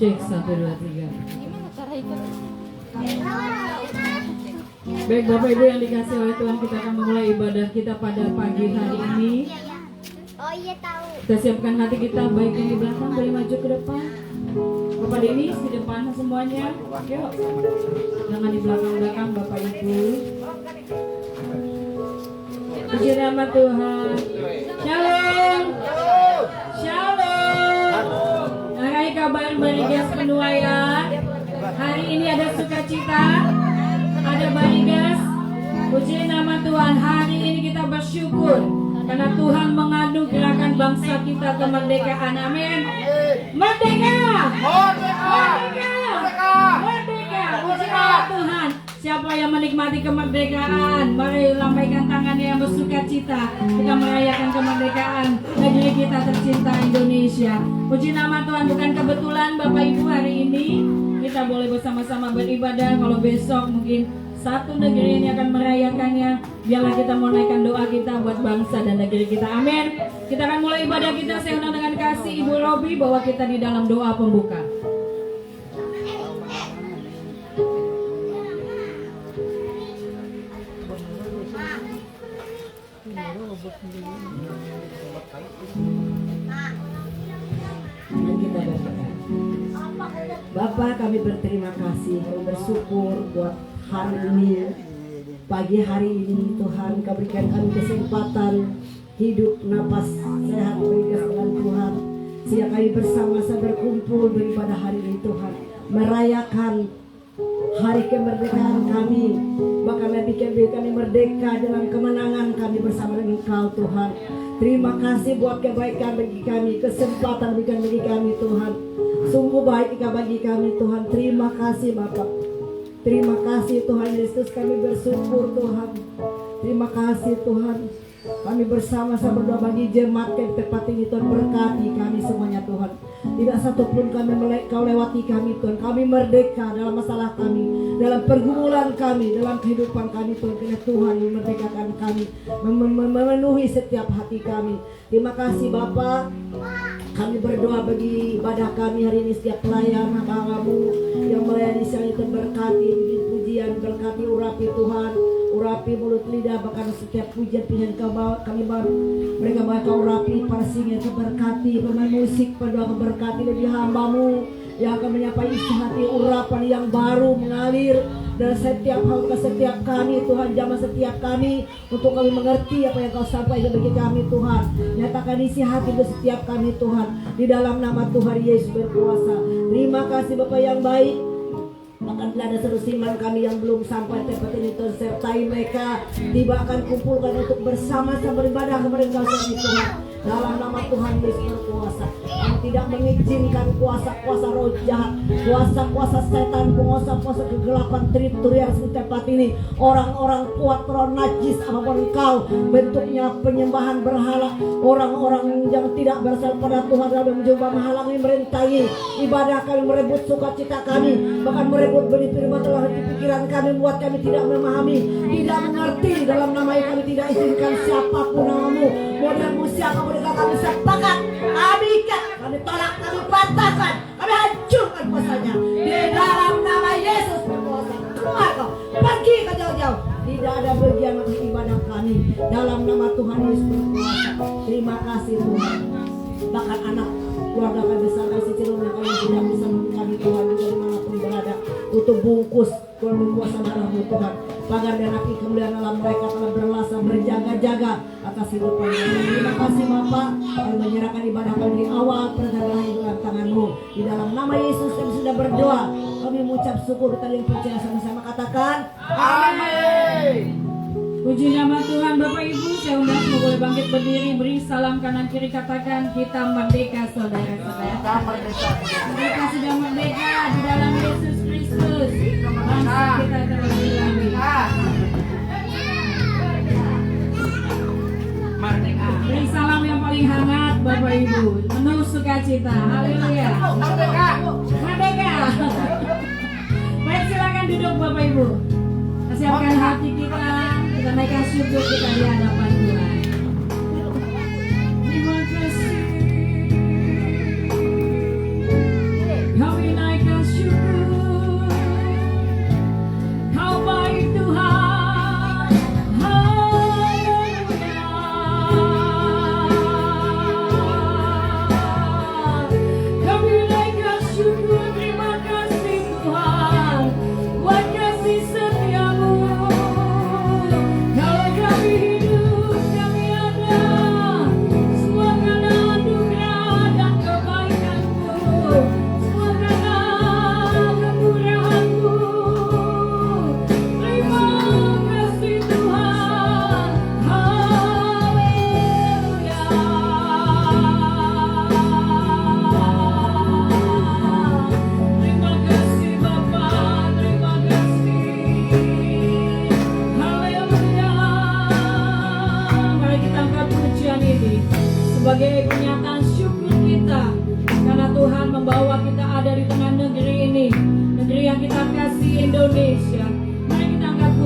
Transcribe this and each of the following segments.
Cek 1, 2, 3. Baik Bapak Ibu yang dikasih oleh Tuhan, kita akan memulai ibadah kita pada pagi hari ini. Oh iya tahu. Kita siapkan hati kita, baik yang di belakang boleh maju ke depan. Bapak Denis di depan semuanya. Yuk. Jangan di belakang-belakang Bapak Ibu. Puji nama Tuhan. Shalom. Shalom. Hai kabar Barigas penuaian. Hari ini ada sukacita, ada Barigas. Puji nama Tuhan. Hari ini kita bersyukur karena Tuhan menganugerahkan bangsa kita kemerdekaan. Amin. Merdeka. Merdeka. Merdeka. Puji nama Tuhan. Siapa yang menikmati kemerdekaan, mari lambaikan tangannya yang bersukacita. Kita merayakan kemerdekaan negeri kita tercinta Indonesia. Puji nama Tuhan, bukan kebetulan Bapak Ibu hari ini kita boleh bersama-sama beribadah. Kalau besok mungkin satu negeri ini akan merayakannya. Biarlah kita menaikkan doa kita buat bangsa dan negeri kita. Amin. Kita akan mulai ibadah kita. Saya undang dengan kasih Ibu Robi bahwa kita di dalam doa pembuka. Dan kita berdoa. Bapak, kami berterima kasih, kami bersyukur buat hari ini, pagi hari ini Tuhan, Kau berikan kami kesempatan hidup, napas sehat berikan dengan Tuhan. Sehingga kami bersama-sama berkumpul beribadah hari ini Tuhan, merayakan hari kemerdekaan kami. Bahkan bikin kami merdeka dalam kemenangan kami bersama dengan Engkau Tuhan. Terima kasih buat kebaikan bagi kami, kesempatan bagi kami Tuhan. Sungguh baik Engkau bagi kami Tuhan. Terima kasih Bapak. Terima kasih Tuhan Yesus, kami bersyukur Tuhan. Terima kasih Tuhan. Kami bersama-sama berdoa bagi jemaat yang tepat ini Tuhan, berkati kami semuanya Tuhan. Tidak satu pun kami Kau lewati kami Tuhan. Kami merdeka dalam masalah kami, dalam pergumulan kami, dalam kehidupan kami Tuhan. Karena Tuhan memerdekakan kami, memenuhi setiap hati kami. Terima kasih Bapa. Kami berdoa bagi ibadah kami hari ini, setiap pelayan hamba-Mu yang melayani siang itu, berkati pujian, berkati urapi Tuhan, urapi mulut lidah, bahkan setiap pujian-pujian kami mereka bakal urapi para singa, berkati pemain musik, berdoa berkati lebih hamba-Mu yang akan menyapa isi hati, urapan yang baru mengalir dan setiap hal ke setiap kami Tuhan, jamah setiap kami untuk kami mengerti apa yang Kau sampaikan bagi kami Tuhan. Nyatakan isi hati ke setiap kami Tuhan, di dalam nama Tuhan Yesus berkuasa. Terima kasih Bapak yang baik. Bahkan bila ada serusiman kami yang belum sampai tempat ini Tuhan, sertai mereka, tiba akan kumpulkan untuk bersama-sama beribadah kepada Engkau Tuhan. Dalam nama Tuhan Yesus berkuasa. Kami tidak mengizinkan kuasa-kuasa roh jahat, kuasa-kuasa setan, kuasa-kuasa kegelapan teritori yang di tempat ini, orang-orang kuat, roh najis apapun Engkau, bentuknya penyembahan berhala, orang-orang yang tidak berasal pada Tuhan lalu mencoba menghalangi, merintangi ibadah kami, merebut sukacita kami, bahkan merebut benih firman telah di pikiran kami, buat kami tidak memahami, tidak mengerti. Dalam nama yang kami tidak izinkan siapapun namamu, modelmu siapa mereka kami sepakat, kami ikat, kami tolak, kami patahkan, kami hancurkan kuasanya. Di dalam nama Yesus berkuasa, keluar kau, pergi ke jauh-jauh. Tidak ada bagian untuk ibadah kami. Dalam nama Tuhan Yesus berkuasa. Terima kasih Tuhan. Bahkan anak keluarga kami besar kasih cerumnya kami tidak bisa kami Tuhan dari manapun berada, untuk bungkus kuasa darah-Mu Tuhan. Pagar dan api kemuliaan alam mereka telah berlasa berjaga-jaga atas hidup kami. Terima kasih Bapak, kami menyerahkan ibadah kami di awal perjalanan dalam tangan-Mu. Di dalam nama Yesus kami sudah berdoa. Kami mengucap syukur, kalian percaya sama-sama katakan amin. Puji nama Tuhan. Bapak Ibu, saya undang semua boleh bangkit berdiri, beri salam kanan kiri, katakan kita merdeka saudara-saudara. Mereka sudah merdeka di dalam Yesus Kristus. Bangsa kita terlebih lagi. Beri salam yang paling hangat Bapak Ibu, penuh sukacita. Haleluya. Merdeka. Baik, silakan duduk Bapak Ibu. Siapkan hati kita, kita naikkan syukur kita di hadapan Tuhan. Terima kasih. Kami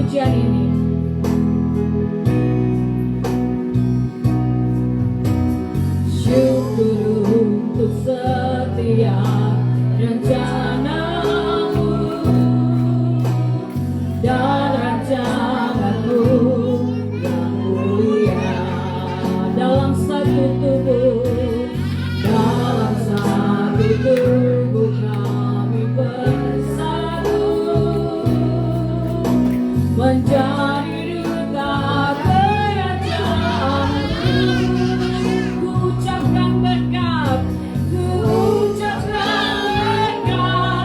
pujian ini. Syukur untuk setiap rencanamu dan rancanganmu yang mulia dalam satu tubuh, dalam satu tubuh kami bersatu menjadi duta kerajaan-Mu. Ku ucapkan berkat, ku ucapkan berkat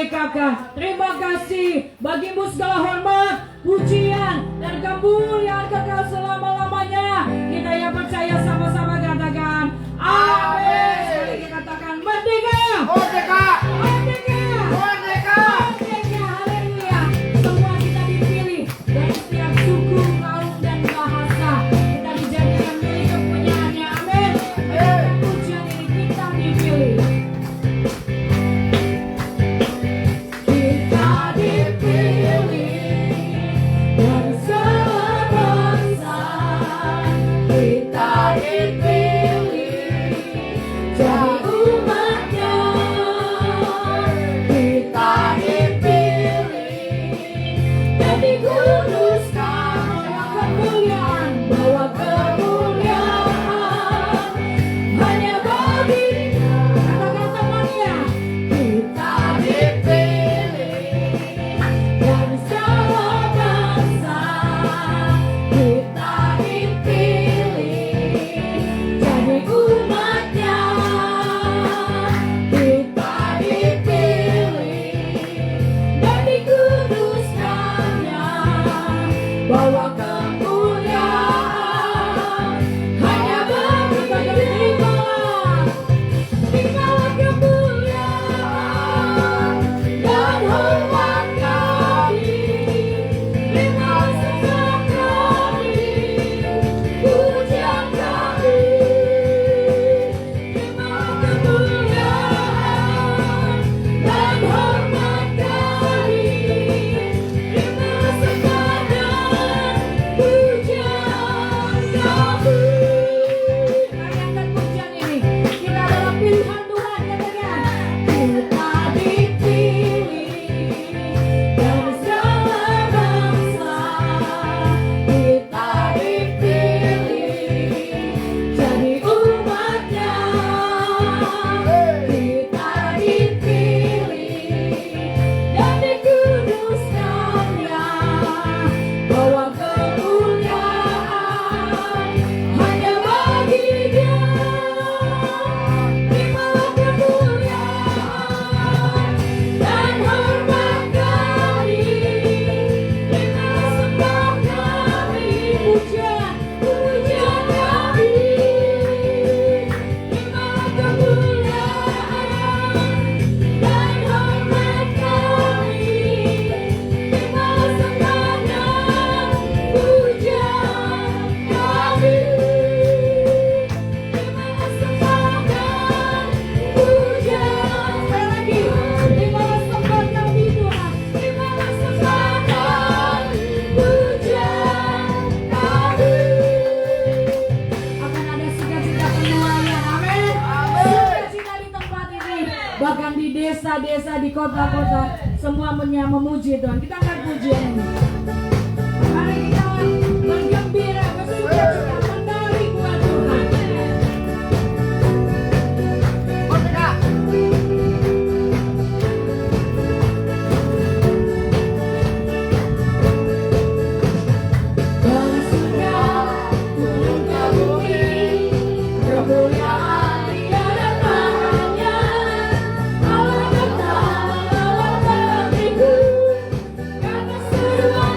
merdekakan. Terima kasih bagimu segala hormat, pujian, dan kemuliaan kekal selama-lamanya. Kita yang percaya sama-sama katakan amin. Sekali kita katakan merdeka. Merdeka! Merdeka. Merdeka! Merdeka. Haleluya. Semua kita dipilih dari setiap suku, kaum, dan bahasa. Kita dijadikan milik kepunyaannya. Amin. Dengan pujian ini kita dipilih. Kita dipilih dari segala bangsa. Kita dipilih jadi umatnya. Kita dipilih dan dikuduskan. Bawa kemuliaan hanya bagi katakan temannya. Kita dipilih dari segala bangsa. Kita dipilih jadi umatnya. Kita dipilih dan dikuduskannya. Bawa kemuliaan hanya bagi terimalah kemuliaan dan hormat kami. Terimalah sembah kami, pujian kami. Terimalah kemuliaan dan hormat kami. Terimalah sembah dan pujian kami. Rayakan pujian ini. Kita adalah pilihan Tuhan, katakan. Kita dipilih dari segala bangsa. Kita dipilih jadi umatnya. Kita dipilih dan dikuduskannya. Bawa kemuliaan hanya bagi Dia. Terimalah kemuliaan dan hormat kami. Terimalah sembah kami, pujian kami. Terimalah kemuliaan dan hormat kami. Terimalah sembah dan pujian kami. Terimalah sembah dan pujian. Sekali lagi, terimalah sembah kami Tuhan. Terimalah sembah dan pujian kami. Akan ada sukacita penuaian, amin. Sukacita di tempat ini, bahkan di desa-desa, di kota-kota, semuanya memuji Tuhan. Kita angkat pujian ini. Mari kita bergembira, bersukacita, menari buat Tuhan. Merdeka! Bersuka turun ke bumi, kemuliaan Dia dan tangannya. Allah bertahan, Allah beriku, karena seruan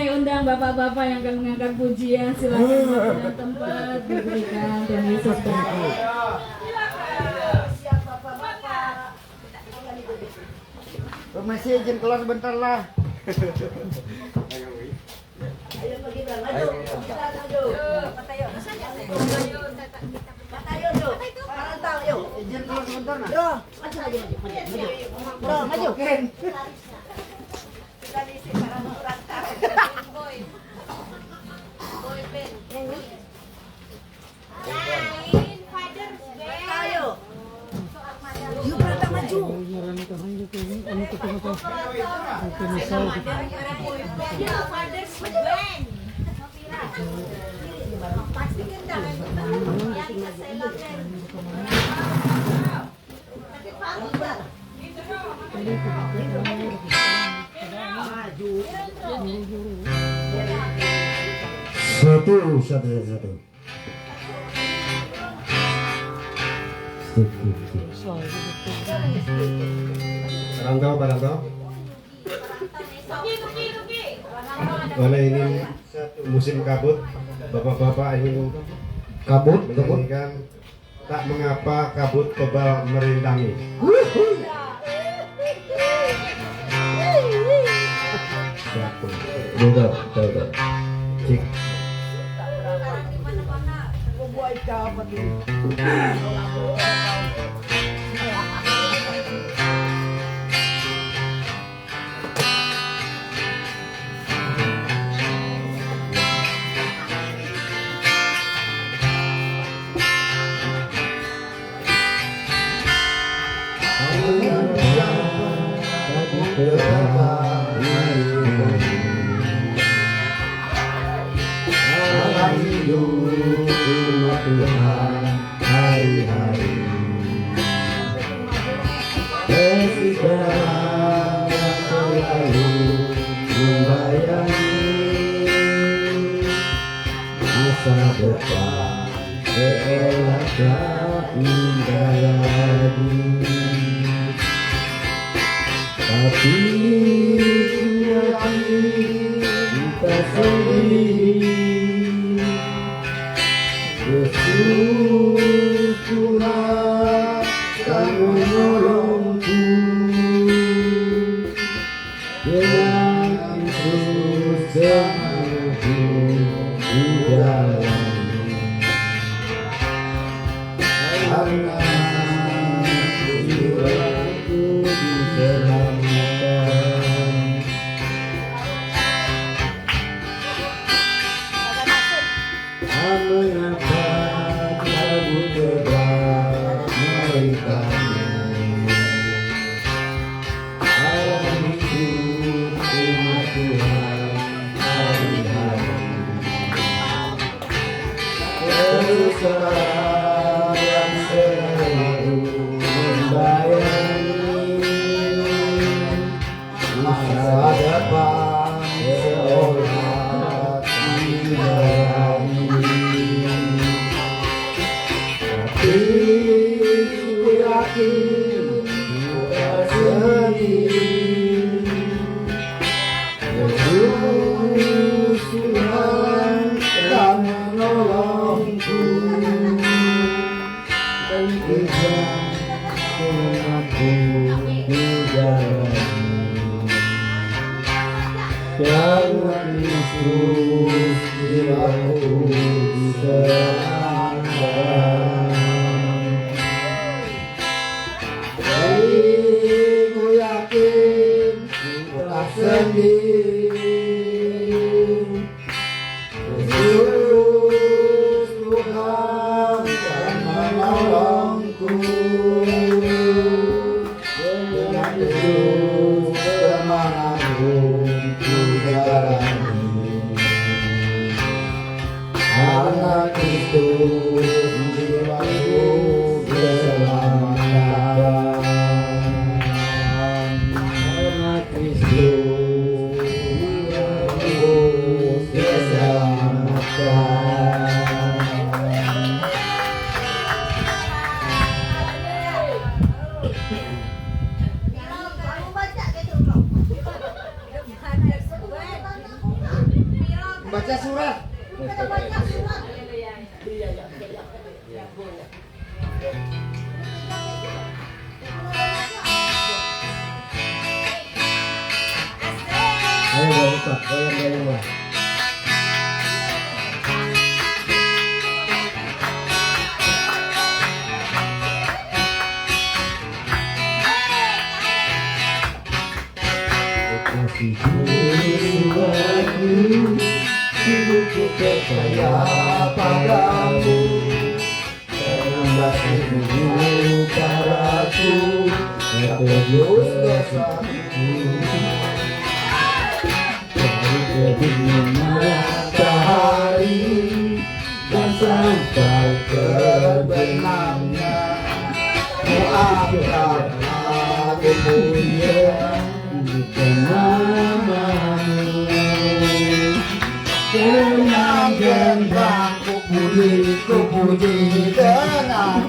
kami undang bapak-bapak yang akan mengangkat pujian. Silakan berpindah tempat diberikan. Tuhan Yesus berkati. Masih izin keluar sebentar lah. Izin keluar sebentar nah. Bro, maju. Satu. Barangkau. Oleh ini musim kabut, bapak-bapak ingin kabut, menyanyikan tak mengapa kabut tebal merintangi. Betul. Cik. Hari-hari sekarang selalu membayangi masa depan seolah tak indah lagi, tapi ku yakin kita sendiri. Yesus Tuhan akan menolongku dengan terus semampu ku jalani, karena jiwaku diselamatkan. Mengapa kamu tebal merintangi? Alam hidup umat Tuhan hari-hari. Kesusahan yang selalu membayangi masa depan seolah tidak. Ku yakin kita sendiri. Yesus Tuhan akan menolongku dan kejar umatku di jalani. Jangan Kristus jiwaku diselamatkan. Ku yakin kita sendiri. Yesus Tuhan akan menolongku dengan Yesus kemanapun ku jalani, karena Kristus jiwaku diselamatkan. Karena Kristus diselamatkan. baca surat. Ayo buka, goyang-goyang. Hidupku percaya padamu, karena kasihmu padaku tebus dosaku. Dari terbitnya matahari dan sampai terbenamnya, maafkan aku punya namamu. Dengan gendang ku puji dengan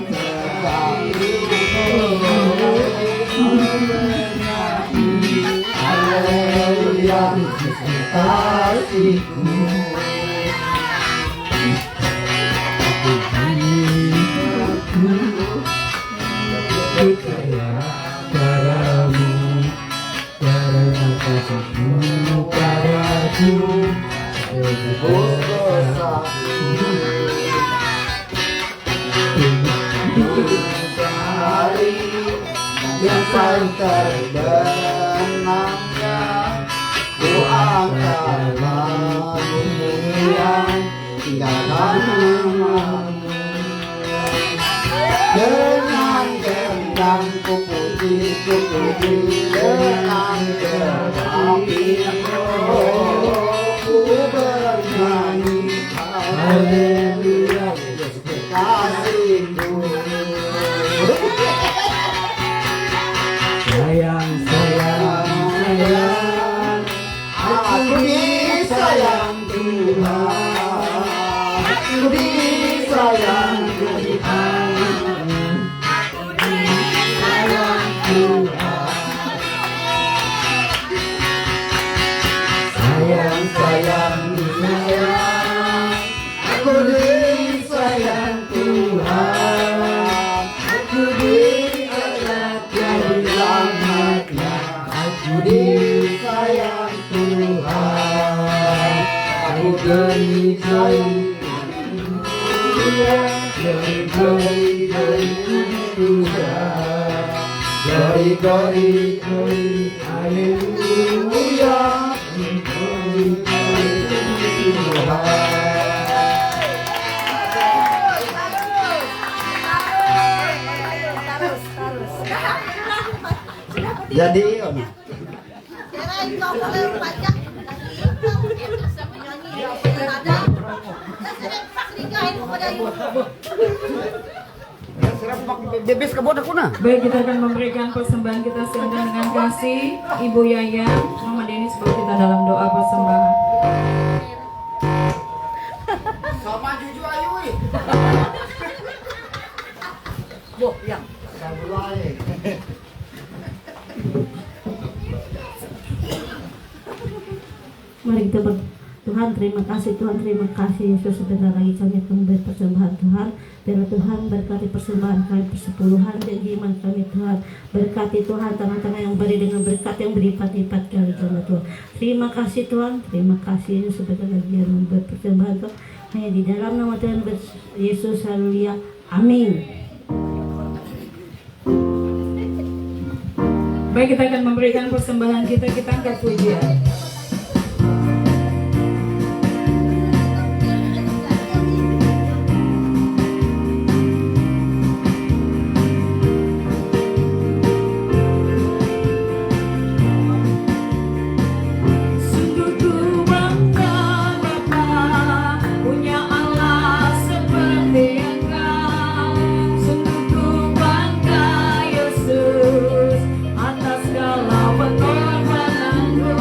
haleluya kasihku. Percaya padamu, karena kasihmu padaku tebus dosaku. Hari yang paling terbenamnya, ku angkat lagumu yang tinggalkan namamu. Dengan gendang ku puji dengan gendang ku bernyanyi haleluya kasihku. Sayang, sayang, sayang, aku disayang Tuhan, aku disayang Tuhan, aku disayang Tuhan. Sayang, sayang, sayang, aku disayang Tuhan, aku diangkat dari rahmat-Nya, aku disayang Tuhan, aku disayang Gori, haleluya, jadi Kirain kau boleh pajak. bebes ke bodak kuna. Baik, kita akan memberikan persembahan kita sedang dengan kasih Ibu Yaya Mama Denis sebelum kita dalam doa persembahan. Sama Juju Ayu. Boh, yang Mari kita Tuhan, terima kasih Tuhan, terima kasih Yesus. Sebentar lagi kami akan memberi persembahan Tuhan. Biarlah Tuhan berkati persembahan kami, persepuluhan dan iman kami Tuhan. Berkati Tuhan tangan-tangan yang beri dengan berkat yang berlipat-lipat kali Tuhan. Terima kasih Tuhan, terima kasih Yesus. Sebentar lagi kami memberi persembahan Tuhan. Hanya di dalam nama Tuhan Yesus, haleluya, amin. Baik, kita akan memberikan persembahan kita angkat pujian. Yesus atas segala pengorbananmu.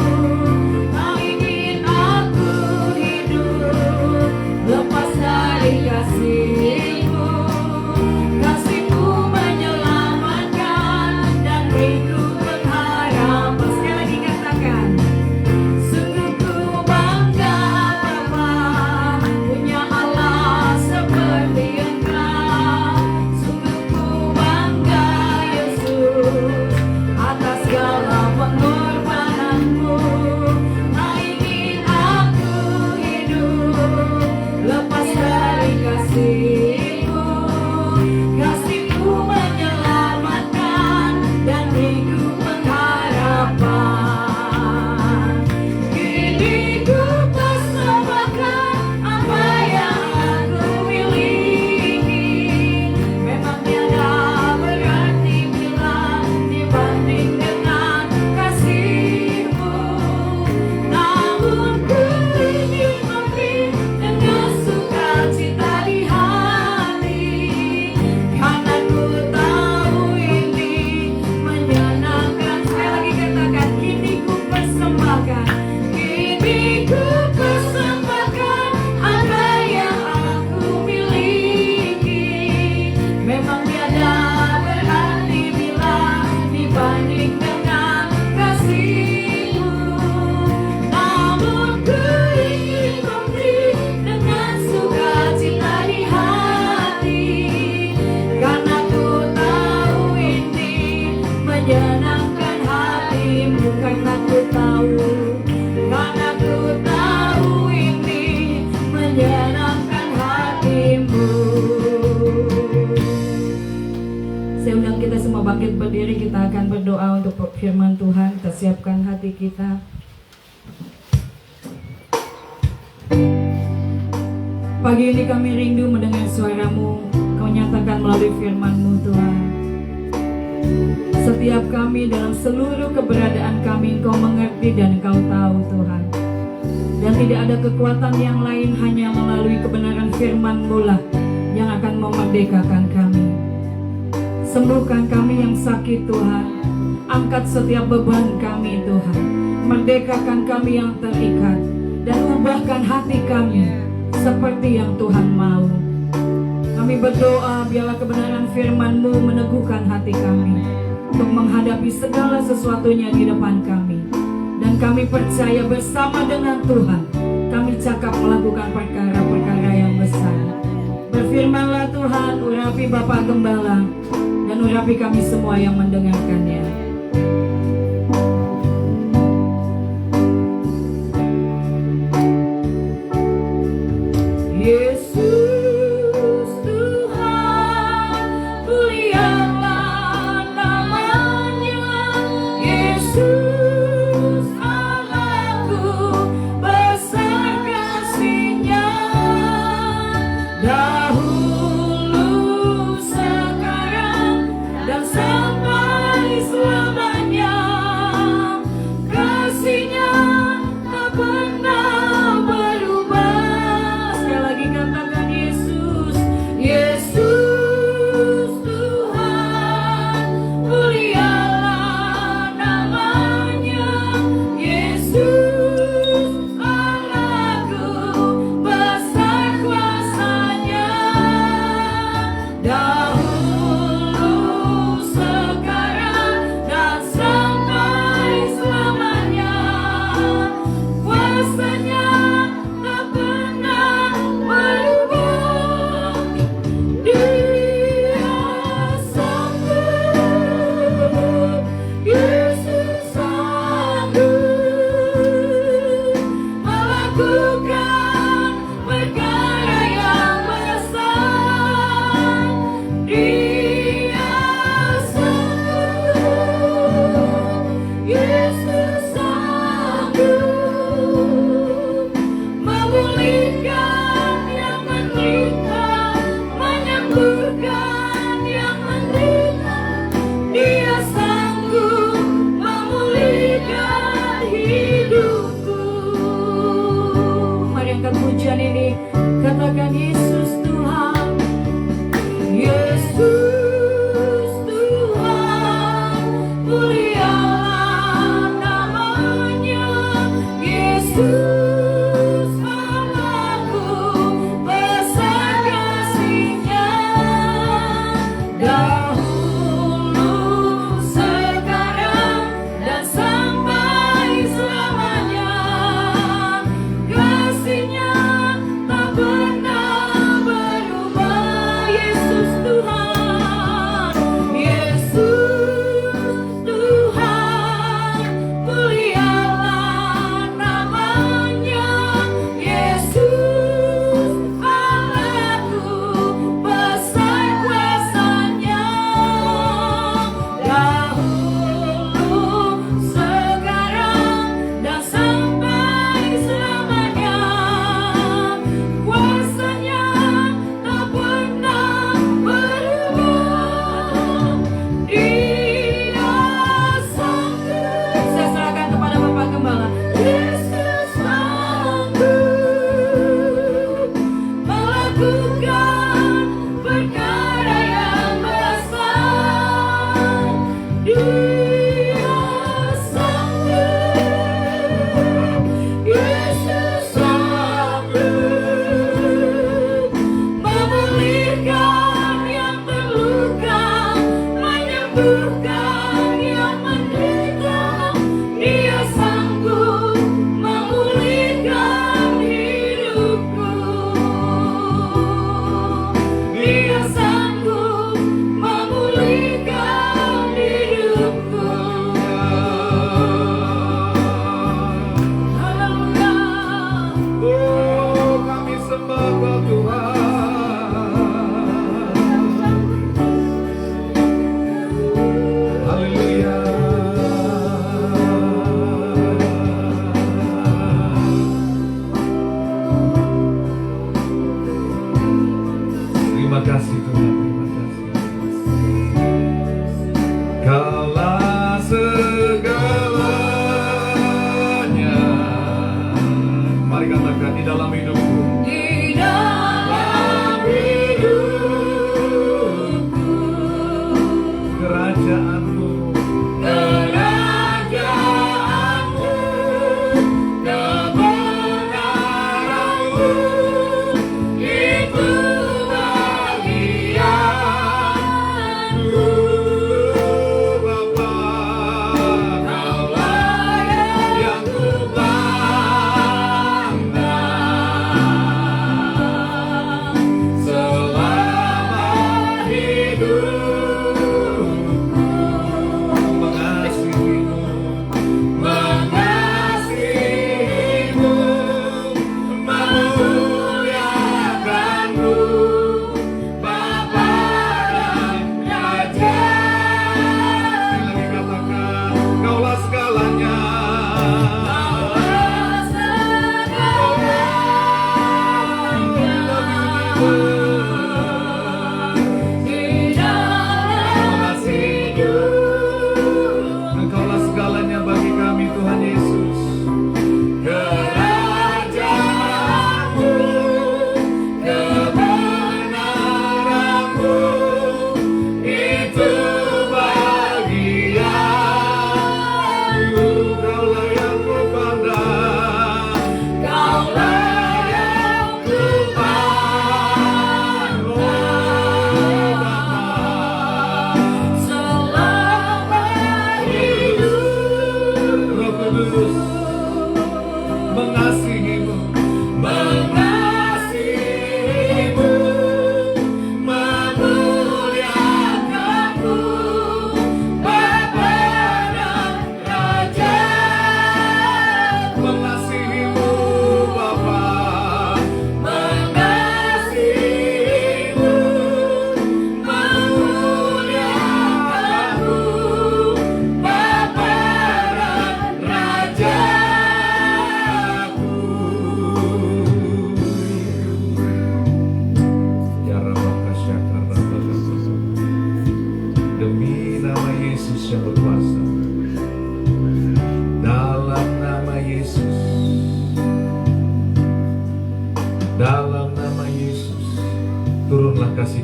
menyenangkan hatimu, karena ku tahu ini menyenangkan hatimu. Saya undang kita semua bangkit berdiri, kita akan berdoa untuk firman Tuhan. Kita siapkan hati kita. Pagi ini kami rindu mendengar suara-Mu. Kau nyatakan melalui firman-Mu, Tuhan. Setiap kami dalam seluruh keberadaan kami, Engkau mengerti dan Engkau tahu, Tuhan. Dan tidak ada kekuatan yang lain, hanya melalui kebenaran firman-Mu lah yang akan memerdekakan kami. Sembuhkan kami yang sakit, Tuhan. Angkat setiap beban kami, Tuhan. Merdekakan kami yang terikat. Dan ubahkan hati kami seperti yang Tuhan mau. Kami berdoa biarlah kebenaran firman-Mu meneguhkan hati kami untuk menghadapi segala sesuatunya di depan kami. Dan kami percaya bersama dengan Tuhan kami cakap melakukan perkara-perkara yang besar. Berfirmanlah Tuhan, urapi Bapak Gembala dan urapi kami semua yang mendengarkannya. Yesus Tuhan, mulialah namanya. Yesus Allahku, besar kasih-Nya. Dahulu, sekarang, dan sampai selamanya.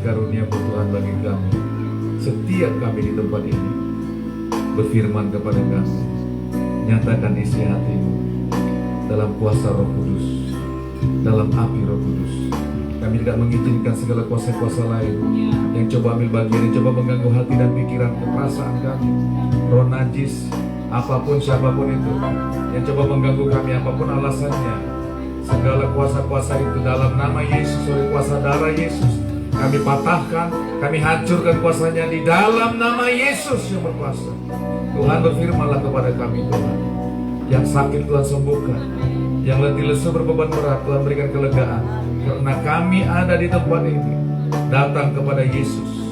karunia Tuhan bagi kami. Setiap kami di tempat ini berfirman kepada kami, nyatakan isi hatimu dalam kuasa Roh Kudus, dalam api Roh Kudus. Kami tidak mengizinkan segala kuasa-kuasa lain yang coba ambil bagian, yang coba mengganggu hati dan pikiran, perasaan kami. Roh najis, apapun siapapun itu, yang coba mengganggu kami, apapun alasannya, segala kuasa-kuasa itu dalam nama Yesus, oleh kuasa darah Yesus, kami patahkan, kami hancurkan kuasanya di dalam nama Yesus yang berkuasa. Tuhan, berfirmanlah kepada kami, Tuhan. Yang sakit Tuhan sembuhkan, yang letih lesu berbeban berat Tuhan berikan kelegaan. Karena kami ada di tempat ini, datang kepada Yesus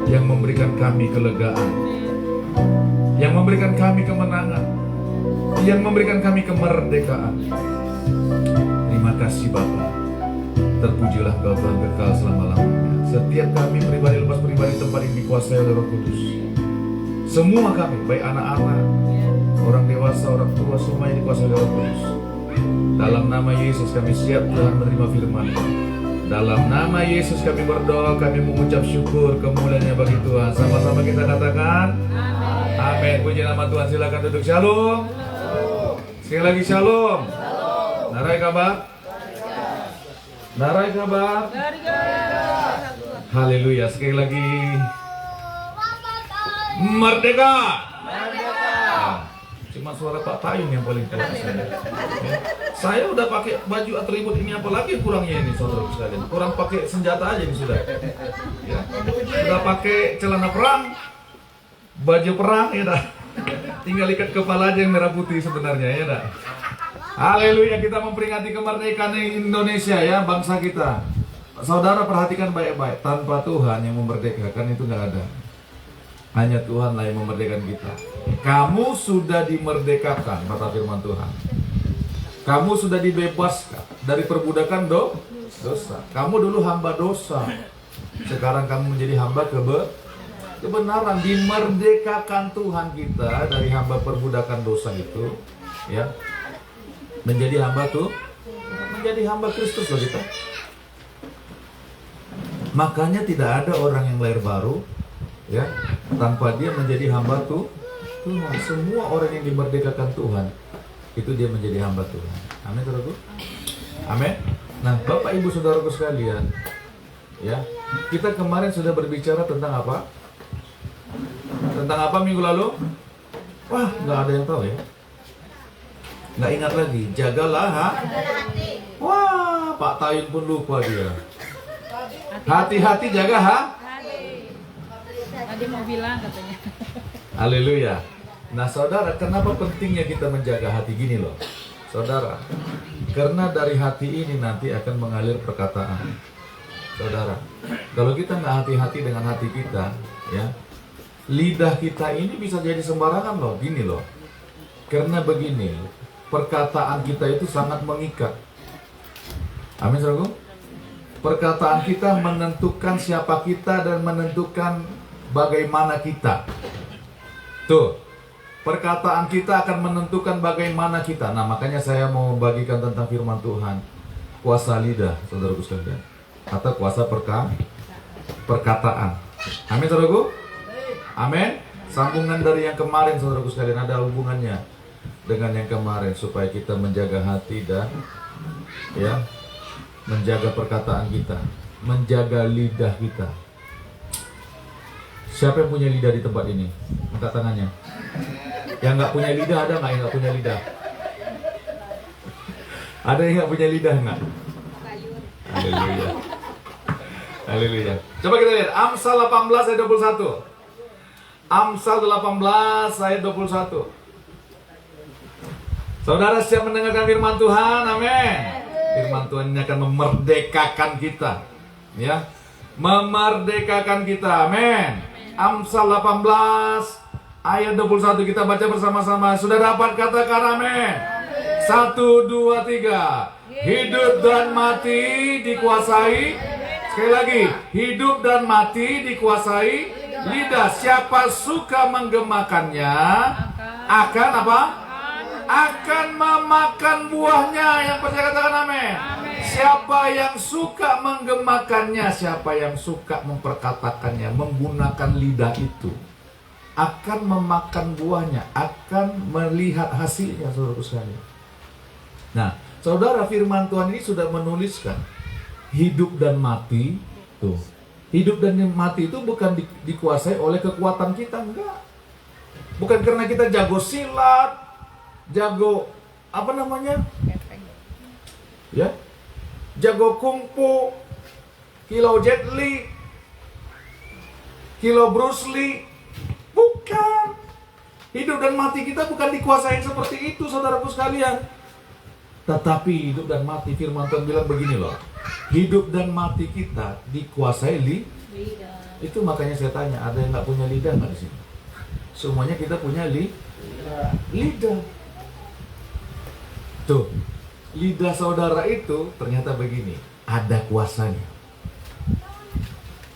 yang memberikan kami kelegaan, yang memberikan kami kemenangan, yang memberikan kami kemerdekaan. Terima kasih Bapa. Terpujilah Engkau Tuhan kekal selama-lamanya. Setiap kami pribadi lepas pribadi tempat ini dikuasai oleh Roh Kudus. Semua kami, baik anak-anak, orang dewasa, orang tua, semuanya dikuasai oleh Roh Kudus. Dalam nama Yesus kami siap Tuhan menerima firman. Dalam nama Yesus kami berdoa, kami mengucap syukur kemuliaan bagi Tuhan. Sama-sama kita katakan amin. Puji nama Tuhan. Silakan duduk. Shalom. Sekali lagi shalom. Narai kabar? Narai kabar? Haleluya. Sekali lagi merdeka. Cuma suara Pak Tayung yang paling kuat. Saya udah pakai baju atribut ini, apalagi kurangnya ini saudara sekalian. Kurang pakai senjata aja ini sudah. Ya. Udah pakai celana perang, baju perang ya dah. Tinggal ikat kepala aja yang merah putih sebenarnya ya dah. Haleluya, kita memperingati kemerdekaan Indonesia ya, bangsa kita. Saudara perhatikan baik-baik, tanpa Tuhan yang memerdekakan itu nggak ada. Hanya Tuhanlah yang memerdekakan kita. Kamu sudah dimerdekakan, kata firman Tuhan. Kamu sudah dibebaskan dari perbudakan dosa. Kamu dulu hamba dosa. Sekarang kamu menjadi hamba kebenaran. Dimerdekakan Tuhan kita dari hamba perbudakan dosa itu, ya. Menjadi hamba menjadi hamba Kristus loh kita. Makanya tidak ada orang yang lahir baru, ya, tanpa dia menjadi hamba Tuhan. Semua orang yang dimerdekakan Tuhan itu dia menjadi hamba Tuhan. Amin, saudaraku. Amin. Nah, Bapak Ibu saudaraku sekalian, ya, kita kemarin sudah berbicara tentang apa? Tentang apa minggu lalu? Wah, nggak ada yang tahu ya. Nggak ingat lagi. Jagalah hati. Wah, Pak Tayun pun lupa dia. Hati-hati jaga Tadi mau bilang katanya. Haleluya. Nah saudara, kenapa pentingnya kita menjaga hati gini loh saudara? Karena dari hati ini nanti akan mengalir perkataan. Saudara, kalau kita nggak hati-hati dengan hati kita, ya, lidah kita ini bisa jadi sembarangan loh, gini loh. Karena begini, perkataan kita itu sangat mengikat. Amin, saudaraku. Perkataan kita menentukan siapa kita dan menentukan bagaimana kita. Tuh, perkataan kita akan menentukan bagaimana kita. Nah, makanya saya mau bagikan tentang firman Tuhan. Kuasa lidah, saudaraku sekalian. Atau kuasa perkataan. Amin, saudaraku? Amin. Sambungan dari yang kemarin, saudaraku sekalian, ada hubungannya dengan yang kemarin. Supaya kita menjaga hati dan, ya, menjaga perkataan kita, menjaga lidah kita. Siapa yang punya lidah di tempat ini? Angkat tangannya. Yang nggak punya lidah ada nggak yang nggak punya lidah? Ada yang nggak punya lidah nggak? Haleluya. Haleluya. Coba kita lihat Amsal 18 ayat 21. Amsal 18 ayat 21. Saudara siap mendengarkan firman Tuhan? Amin. Firman Tuhan ini akan memerdekakan kita, ya, memerdekakan kita. Amin. Amsal 18 ayat 21 kita baca bersama-sama. Sudah dapat katakan amin. 1, 2, 3. Hidup dan mati dikuasai. Sekali lagi, hidup dan mati dikuasai lidah. Siapa suka menggemakannya akan apa? akan memakan buahnya. Yang percaya katakan amin. Siapa yang suka menggemakannya, siapa yang suka memperkatakannya, menggunakan lidah itu, akan memakan buahnya, akan melihat hasilnya, saudaraku sekalian. Nah, saudara, firman Tuhan ini sudah menuliskan hidup dan mati. Tuh, hidup dan mati itu bukan dikuasai oleh kekuatan kita, enggak. Bukan karena kita jago silat, jago apa namanya? Ya, jago kungfu, kilo Jet Li, kilo Bruce Lee. Bukan. Hidup dan mati kita bukan dikuasai seperti itu, saudaraku sekalian. Tetapi hidup dan mati, firman Tuhan bilang begini loh. Hidup dan mati kita dikuasai lidah. Itu makanya saya tanya, ada yang nggak punya lidah nggak di sini? Semuanya kita punya lidah. Tuh, lidah saudara itu ternyata begini, ada kuasanya.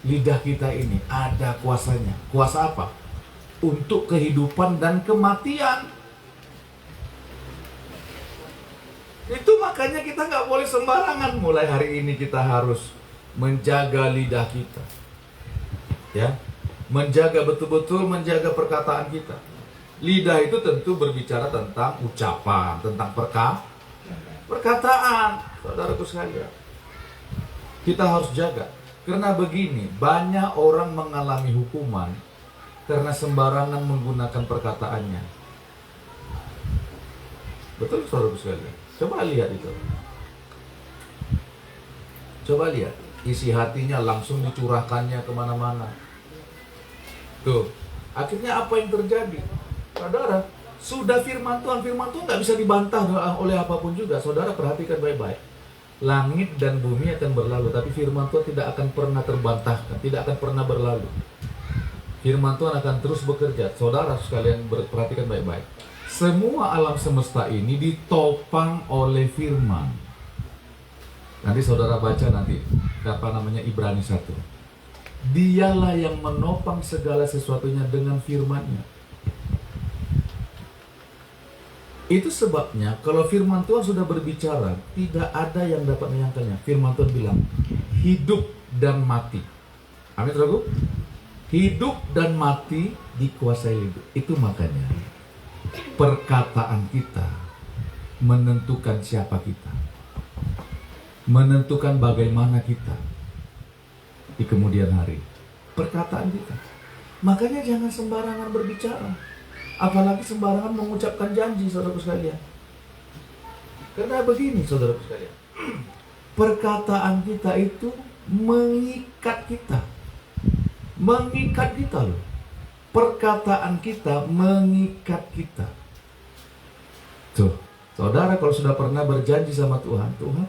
Lidah kita ini ada kuasanya. Kuasa apa? Untuk kehidupan dan kematian. Itu makanya kita nggak boleh sembarangan. Mulai hari ini kita harus menjaga lidah kita, ya, menjaga betul-betul, menjaga perkataan kita. Lidah itu tentu berbicara tentang ucapan, tentang perkataan, saudaraku sekalian. Kita harus jaga. Karena begini, banyak orang mengalami hukuman karena sembarangan menggunakan perkataannya. Betul, saudaraku sekalian. Coba lihat itu. Coba lihat, isi hatinya langsung dicurahkannya kemana-mana. Tuh, akhirnya apa yang terjadi? Saudara, sudah firman Tuhan nggak bisa dibantah oleh apapun juga. Saudara perhatikan baik-baik. Langit dan bumi akan berlalu, tapi firman Tuhan tidak akan pernah terbantahkan, tidak akan pernah berlalu. Firman Tuhan akan terus bekerja. Saudara sekalian perhatikan baik-baik. Semua alam semesta ini ditopang oleh firman. Nanti saudara baca nanti apa namanya Ibrani 1. Dialah yang menopang segala sesuatunya dengan firman-Nya. Itu sebabnya kalau firman Tuhan sudah berbicara, tidak ada yang dapat menyangkalnya. Firman Tuhan bilang, hidup dan mati. Amin, saudaraku? Hidup dan mati dikuasai lidah. Itu makanya perkataan kita menentukan siapa kita, menentukan bagaimana kita di kemudian hari. Perkataan kita. Makanya jangan sembarangan berbicara, apalagi sembarangan mengucapkan janji, saudaraku sekalian. Karena begini, saudaraku sekalian, perkataan kita itu mengikat kita. Mengikat kita loh. Perkataan kita mengikat kita. Tuh, saudara kalau sudah pernah berjanji sama Tuhan, Tuhan,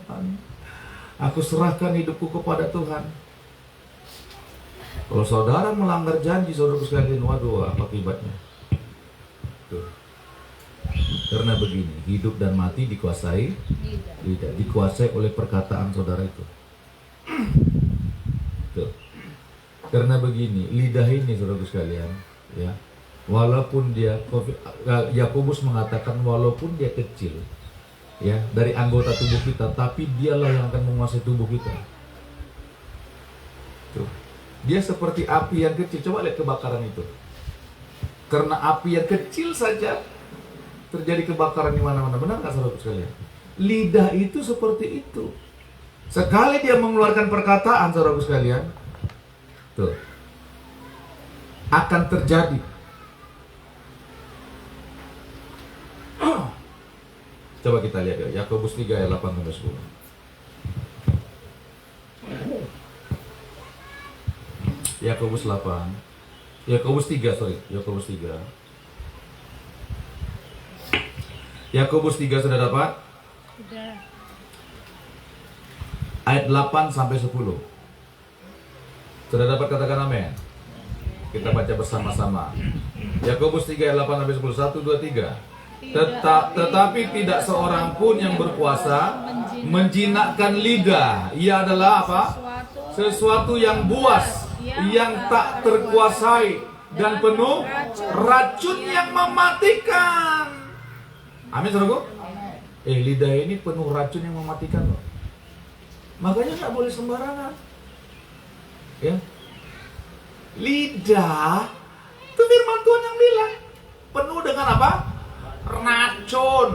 aku serahkan hidupku kepada Tuhan. Kalau saudara melanggar janji, saudaraku sekalian, waduh, apa akibatnya? Tuh. Karena begini, hidup dan mati dikuasai lidah, dikuasai oleh perkataan saudara itu. Tuh. Karena begini, lidah ini, saudaraku sekalian, ya, walaupun dia, Yakobus mengatakan walaupun dia kecil, ya, dari anggota tubuh kita, tapi dialah yang akan menguasai tubuh kita. Tuh. Dia seperti api yang kecil. Coba lihat kebakaran itu. Karena api yang kecil saja terjadi kebakaran di mana-mana. Benar nggak, saudaraku sekalian? Lidah itu seperti itu. Sekali dia mengeluarkan perkataan, saudaraku sekalian, tuh, akan terjadi. Coba kita lihat ya, Yakobus 3 ayat 8-10. Yakobus 8. Yakobus 3, sorry. Yakobus 3. Yakobus 3 sudah dapat? Sudah. Ayat 8 sampai 10. Sudah dapat, katakan amin. Kita baca bersama-sama. Yakobus 3 ayat 8 sampai 10. 1, 2, 3. Tetapi tidak seorang pun yang berkuasa menjinakkan lidah. Ia adalah apa? Sesuatu yang buas, yang tak terkuasai dan penuh racun yang mematikan. Amin, saudaraku. Lidah ini penuh racun yang mematikan loh. Makanya nggak boleh sembarangan. Ya. Lidah itu firman Tuhan yang bilang penuh dengan apa? Racun.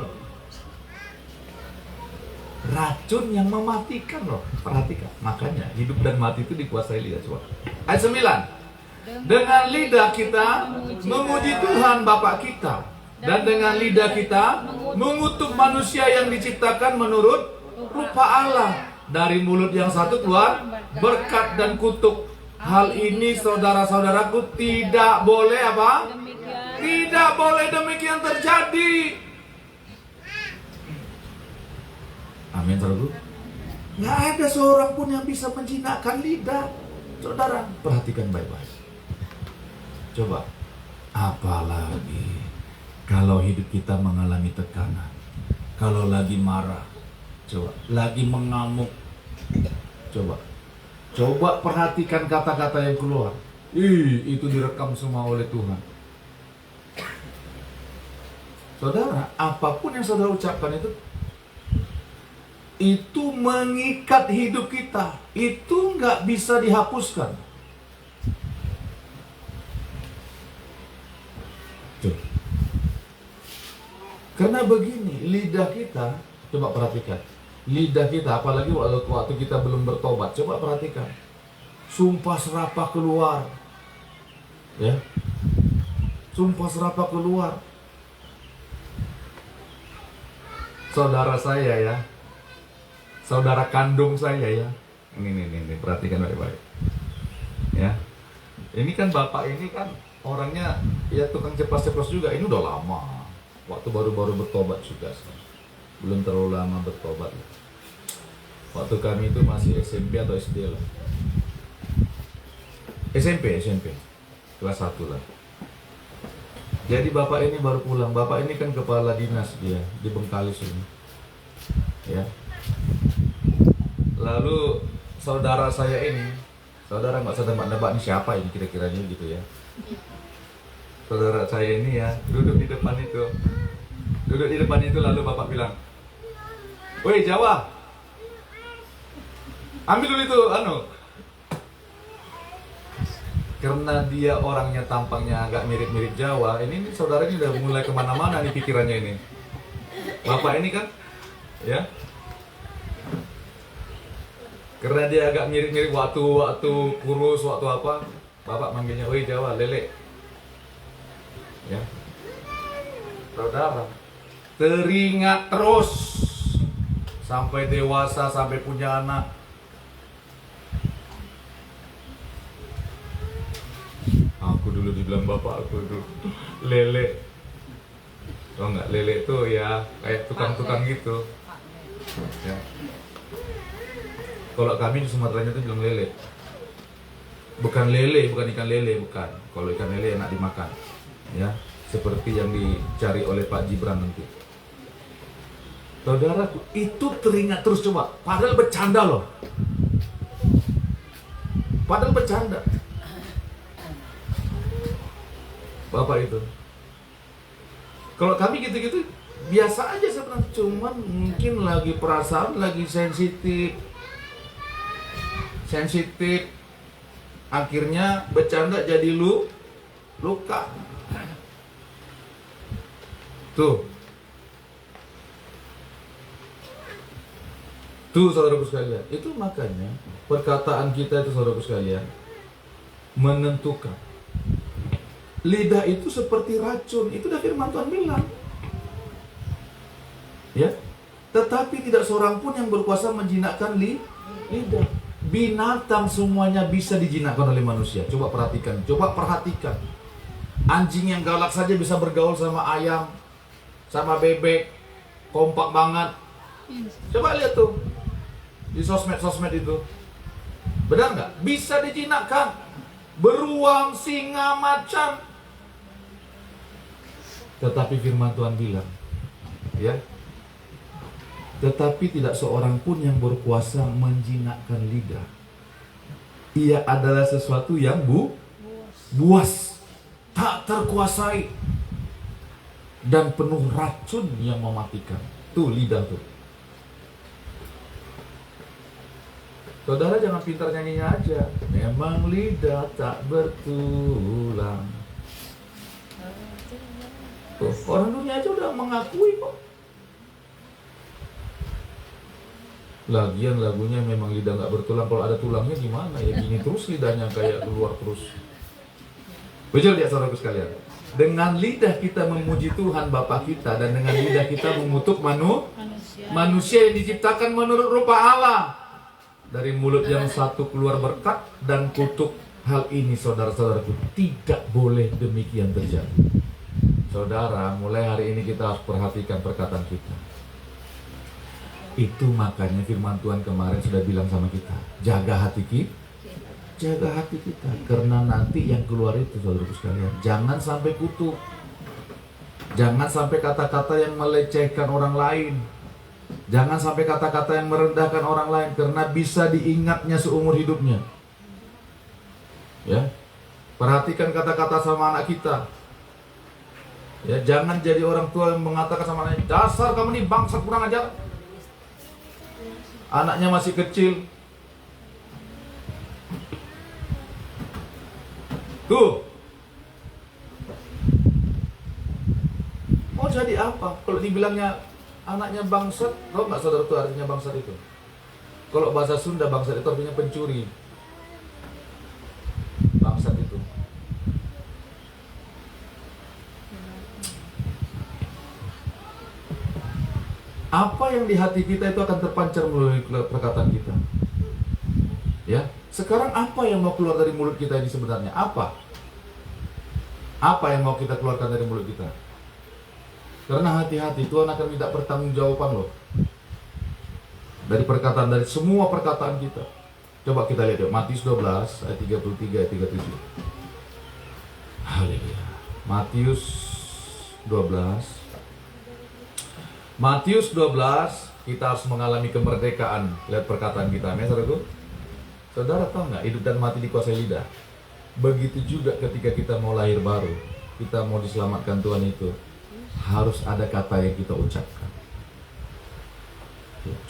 Racun yang mematikan loh. Perhatikan. Makanya hidup dan mati itu dikuasai lidah. Coba. Ayat 9. Dengan lidah kita memuji Tuhan Bapa kita, dan dengan lidah kita mengutuk manusia yang diciptakan menurut rupa Allah. Dari mulut yang satu keluar berkat dan kutuk. Hal ini saudara-saudaraku tidak boleh apa? Tidak boleh demikian terjadi. Amin, saudaraku. Nggak ada seorang pun yang bisa menjinakkan lidah. Saudara, perhatikan baik-baik. Coba, apalagi kalau hidup kita mengalami tekanan, kalau lagi marah, coba, lagi mengamuk, coba perhatikan kata-kata yang keluar. Itu direkam semua oleh Tuhan. Saudara, apapun yang saudara ucapkan itu mengikat hidup kita. Itu nggak bisa dihapuskan. Tuh. Karena begini, lidah kita, coba perhatikan. Lidah kita, apalagi waktu kita belum bertobat, coba perhatikan. Sumpah serapah keluar. Ya. Sumpah serapah keluar. Saudara saya ya. Saudara kandung saya ya. Ini perhatikan baik-baik. Ya. Ini kan bapak ini kan orangnya ya tukang ceplos-ceplos juga. Ini udah lama. Waktu baru-baru bertobat juga. Belum terlalu lama bertobat. Waktu kami itu masih SMP atau SD lah. SMP. Kelas 1 lah. Jadi bapak ini baru pulang. Bapak ini kan kepala dinas dia di Bengkalis ini. Ya. Lalu saudara saya ini, saudara nggak usah tebak-tebak nih siapa ini kira-kiranya gitu ya. Saudara saya ini ya duduk di depan itu. Lalu bapak bilang, "Woi Jawa, ambil dulu itu Karena dia orangnya tampangnya agak mirip-mirip Jawa, ini saudara ini udah mulai kemana-mana nih pikirannya ini. Bapak ini kan, ya, karena dia agak mirip-mirip waktu kurus, waktu apa, bapak manggilnya, "Woi Jawa, lele." Ya, saudara, teringat terus sampai dewasa, sampai punya anak. Aku dulu dibilang bapak aku tuh lele. Oh enggak, lele tuh ya kayak tukang-tukang gitu. Ya. Kalau kami di Sumateranya tuh bilang lele. Bukan lele, bukan ikan lele, bukan. Kalau ikan lele enak dimakan. Ya, seperti yang dicari oleh Pak Gibran nanti. Saudaraku, itu teringat terus coba. Padahal bercanda loh. Padahal bercanda. Bapak itu. Kalau kami gitu-gitu biasa aja sebenarnya, cuman mungkin lagi perasaan lagi sensitif. Akhirnya bercanda jadi luka. Tuh saudaraku sekalian, itu makanya perkataan kita itu saudaraku sekalian menentukan. Lidah itu seperti racun, itu udah firman Tuhan bilang. Ya, tetapi tidak seorang pun yang berkuasa menjinakkan lidah. Binatang semuanya bisa dijinakkan oleh manusia. Coba perhatikan. Anjing yang galak saja bisa bergaul sama ayam, sama bebek, kompak banget. Coba lihat tuh di sosmed itu. Benar nggak? Bisa dijinakkan. Beruang, singa, macan. Tetapi firman Tuhan bilang, ya, tetapi tidak seorang pun yang berkuasa menjinakkan lidah. Ia adalah sesuatu yang buas, tak terkuasai. dan penuh racun yang mematikan. Tuh lidah tuh. Saudara jangan pintar nyanyinya aja. Memang lidah tak bertulang. Tuh, orang dunia aja udah mengakui kok. Lagian lagunya memang lidah nggak bertulang. Kalau ada tulangnya gimana ya? Gini terus lidahnya kayak keluar terus. Betul ya saudaraku sekalian. Dengan lidah kita memuji Tuhan Bapa kita, dan dengan lidah kita mengutuk manusia yang diciptakan menurut rupa Allah. Dari mulut yang satu keluar berkat dan kutuk. Hal ini saudara-saudaraku tidak boleh demikian terjadi. Saudara, mulai hari ini kita harus perhatikan perkataan kita. Itu makanya firman Tuhan kemarin sudah bilang sama kita, jaga hati kita. Jaga hati kita, karena nanti yang keluar itu saudaraku sekalian, jangan sampai kutuk. Jangan sampai kata-kata yang melecehkan orang lain. Jangan sampai kata-kata yang merendahkan orang lain, karena bisa diingatnya seumur hidupnya. Ya, perhatikan kata-kata sama anak kita. Ya, jangan jadi orang tua yang mengatakan sama anaknya, dasar kamu nih bangsat kurang ajar. Anaknya masih kecil. Tuh. Mau jadi apa? Kalau dibilangnya anaknya bangsat, tahu nggak saudara itu artinya bangsat itu? Kalau bahasa Sunda bangsat itu artinya pencuri. Bangsat itu. Apa yang di hati kita itu akan terpancar melalui perkataan kita. Ya, sekarang apa yang mau keluar dari mulut kita ini sebenarnya? Apa? Apa yang mau kita keluarkan dari mulut kita? Karena hati-hati, Tuhan akan minta pertanggungjawaban loh. Dari perkataan, dari semua perkataan kita. Coba kita lihat ya, Matius 12 ayat 33 ayat 37. Haleluya. Matius 12. Matius 12, kita harus mengalami kemerdekaan. Lihat perkataan kita, ya saudaraku. Saudara tahu nggak, hidup dan mati dikuasai lidah. Begitu juga ketika kita mau lahir baru, kita mau diselamatkan Tuhan itu, harus ada kata yang kita ucapkan.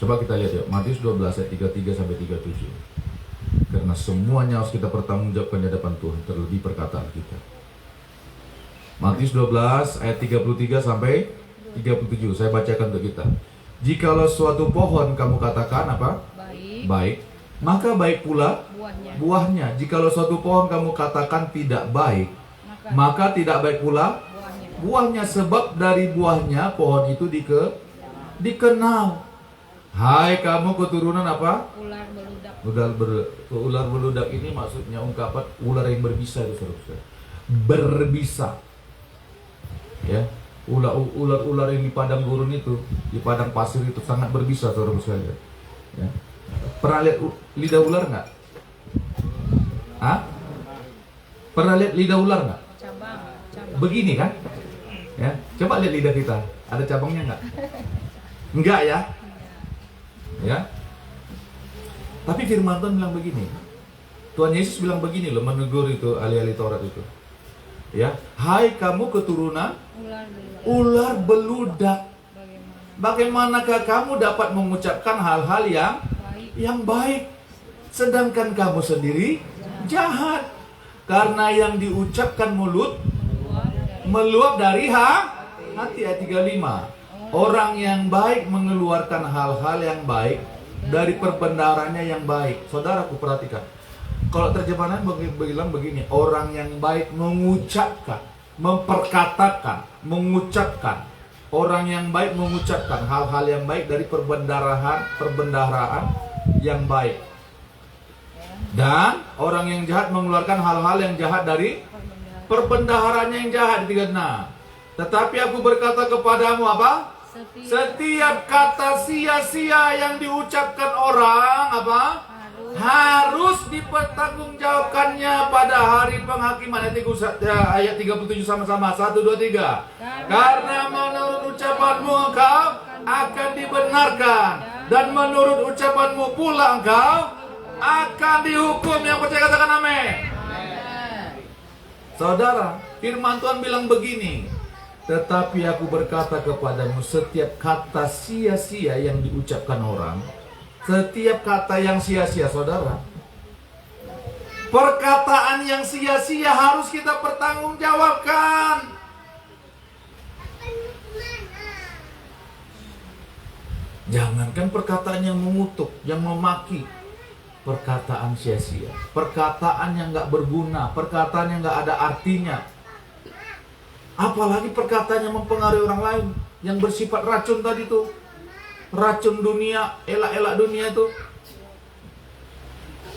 Coba kita lihat yuk, Matius 12 ayat 33 sampai 37. Karena semuanya harus kita pertanggungjawabkan di hadapan Tuhan, terlebih perkataan kita. Matius 12 ayat 33 sampai 37, saya bacakan untuk kita. Jikalau suatu pohon kamu katakan apa? Baik, maka baik pula buahnya. Jikalau suatu pohon kamu katakan tidak baik, maka tidak baik pula buahnya. Sebab dari buahnya pohon itu dikenal. Hai kamu keturunan apa? Ular beludak. Ular beludak ini maksudnya ungkapan ular yang berbisa itu, saudara. Berbisa. Ya. Ular-ular yang di padang gurun itu, di padang pasir itu sangat berbisa, saudara sekalian. Ya. Pernah lihat lidah ular nggak? Hah? Pernah lihat lidah ular nggak? Cabang. Begini kan? Ya, coba lihat lidah kita, ada cabangnya nggak? Enggak ya? Ya. Tapi firman Tuhan bilang begini. Tuhan Yesus bilang begini loh, menegur itu ahli-ahli Taurat itu. Ya, hai kamu keturunan ular beludak. Bagaimanakah kamu dapat mengucapkan hal-hal yang baik, sedangkan kamu sendiri jahat? Karena yang diucapkan mulut meluap dari hati. Ayat 35. Orang yang baik mengeluarkan hal-hal yang baik dari perbendaharanya yang baik. Saudaraku perhatikan. Kalau terjemahan bilang begini, orang yang baik mengucapkan, memperkatakan, mengucapkan. Orang yang baik mengucapkan hal-hal yang baik dari perbendaharaan yang baik. Dan orang yang jahat mengeluarkan hal-hal yang jahat dari perbendaharanya yang jahat. 36. Tetapi aku berkata kepadamu apa? Setiap kata sia-sia yang diucapkan orang apa? Harus dipertanggungjawabkannya pada hari penghakiman. Ayat 37 sama-sama. 1, 2, 3. Karena menurut ucapanmu engkau akan dibenarkan, dan menurut ucapanmu pula engkau akan dihukum. Yang percaya katakan amin. Saudara, firman Tuhan bilang begini. Tetapi aku berkata kepadamu, setiap kata sia-sia yang diucapkan orang, setiap kata yang sia-sia, saudara, perkataan yang sia-sia harus kita pertanggungjawabkan. Jangankan perkataan yang mengutuk, yang memaki, perkataan sia-sia, perkataan yang gak berguna, perkataan yang gak ada artinya. Apalagi perkataan yang mempengaruhi orang lain, yang bersifat racun tadi tuh, racun dunia, elak-elak dunia itu,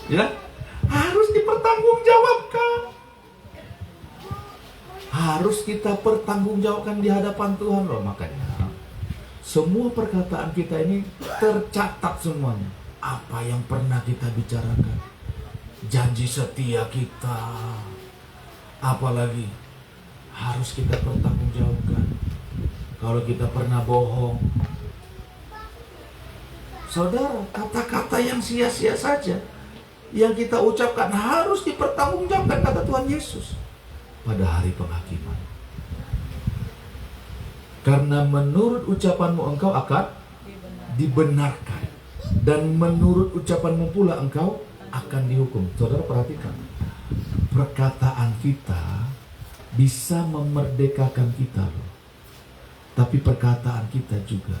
ya, harus dipertanggungjawabkan. Harus kita pertanggungjawabkan di hadapan Tuhan loh. Makanya semua perkataan kita ini tercatat semuanya. Apa yang pernah kita bicarakan, janji setia kita, apalagi harus kita pertanggungjawabkan. Kalau kita pernah bohong, saudara, kata-kata yang sia-sia saja yang kita ucapkan harus dipertanggungjawabkan, kata Tuhan Yesus pada hari penghakiman. Karena menurut ucapanmu engkau akan dibenarkan, dan menurut ucapanmu pula engkau akan dihukum. Saudara perhatikan, perkataan kita bisa memerdekakan kita loh. Tapi perkataan kita juga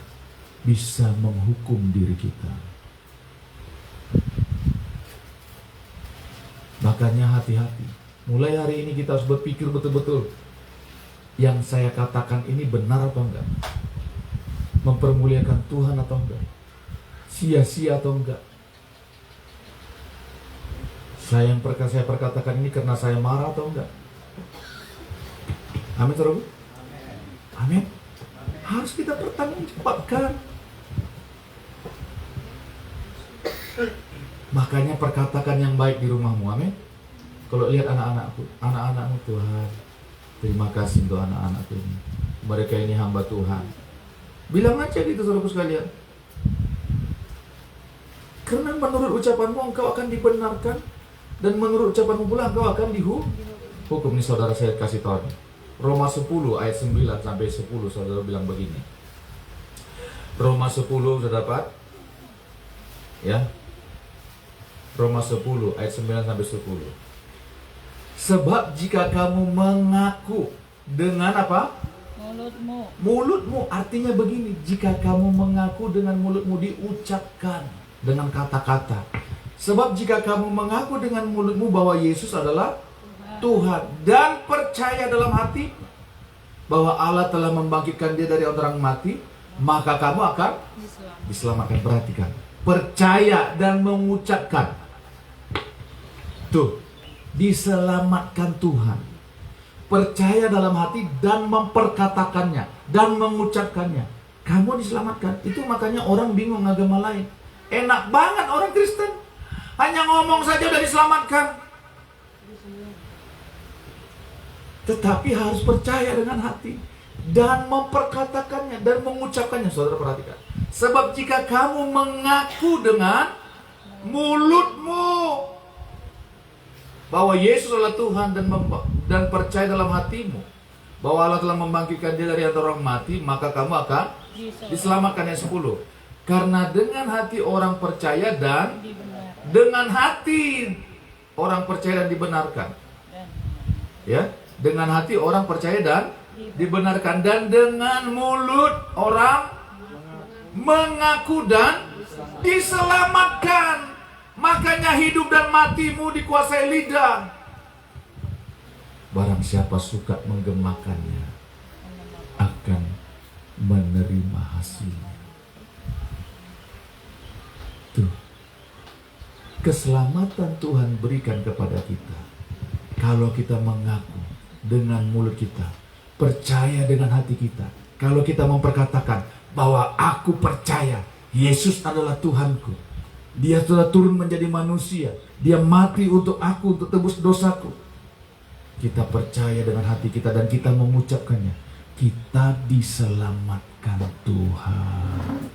bisa menghukum diri kita. Makanya hati-hati. Mulai hari ini kita harus berpikir betul-betul, yang saya katakan ini benar atau enggak, mempermuliakan Tuhan atau enggak, sia-sia atau enggak. Saya perkatakan ini karena saya marah atau enggak. Amin, saudara. Amin. Harus kita pertanggungjawabkan. Makanya perkatakan yang baik di rumahmu. Amin. Kalau lihat anak-anakmu, Tuhan, terima kasih untuk anak-anakku ini. Mereka ini hamba Tuhan. Bilang aja gitu, saudaraku sekalian. Karena menurut ucapanmu engkau akan dibenarkan, dan menurut ucapanmu pula engkau akan dihukum. Ini saudara saya kasih tahu nih. Roma 10 ayat 9 sampai 10, saudara bilang begini. Roma 10 sudah dapat? Ya. Roma 10 ayat 9 sampai 10. Sebab jika kamu mengaku dengan apa? Mulutmu, artinya begini, jika kamu mengaku dengan mulutmu, diucapkan dengan kata-kata. Sebab jika kamu mengaku dengan mulutmu bahwa Yesus adalah Tuhan, dan percaya dalam hati bahwa Allah telah membangkitkan dia dari orang mati, maka kamu akan diselamatkan. Perhatikan, percaya dan mengucapkan. Tuh, diselamatkan Tuhan. Percaya dalam hati dan memperkatakannya dan mengucapkannya, kamu diselamatkan. Itu makanya orang bingung agama lain. Enak banget orang Kristen, hanya ngomong saja udah diselamatkan. Tetapi harus percaya dengan hati dan memperkatakannya dan mengucapkannya. Saudara perhatikan. Sebab jika kamu mengaku dengan mulutmu bahwa Yesus adalah Tuhan, dan percaya dalam hatimu bahwa Allah telah membangkitkan dia dari antara orang mati, maka kamu akan diselamatkan. Yang 10. Karena dengan hati orang percaya dan dengan hati orang percaya dan dibenarkan. Ya, dengan hati orang percaya dan dibenarkan, dan dengan mulut orang mengaku dan diselamatkan. Makanya hidup dan matimu dikuasai lidah. Barang siapa suka menggemakannya akan menerima hasilnya. Tuh, keselamatan Tuhan berikan kepada kita kalau kita mengaku dengan mulut kita, percaya dengan hati kita. Kalau kita memperkatakan bahwa aku percaya Yesus adalah Tuhanku, dia telah turun menjadi manusia, dia mati untuk aku, untuk tebus dosaku. Kita percaya dengan hati kita dan kita mengucapkannya, kita diselamatkan Tuhan.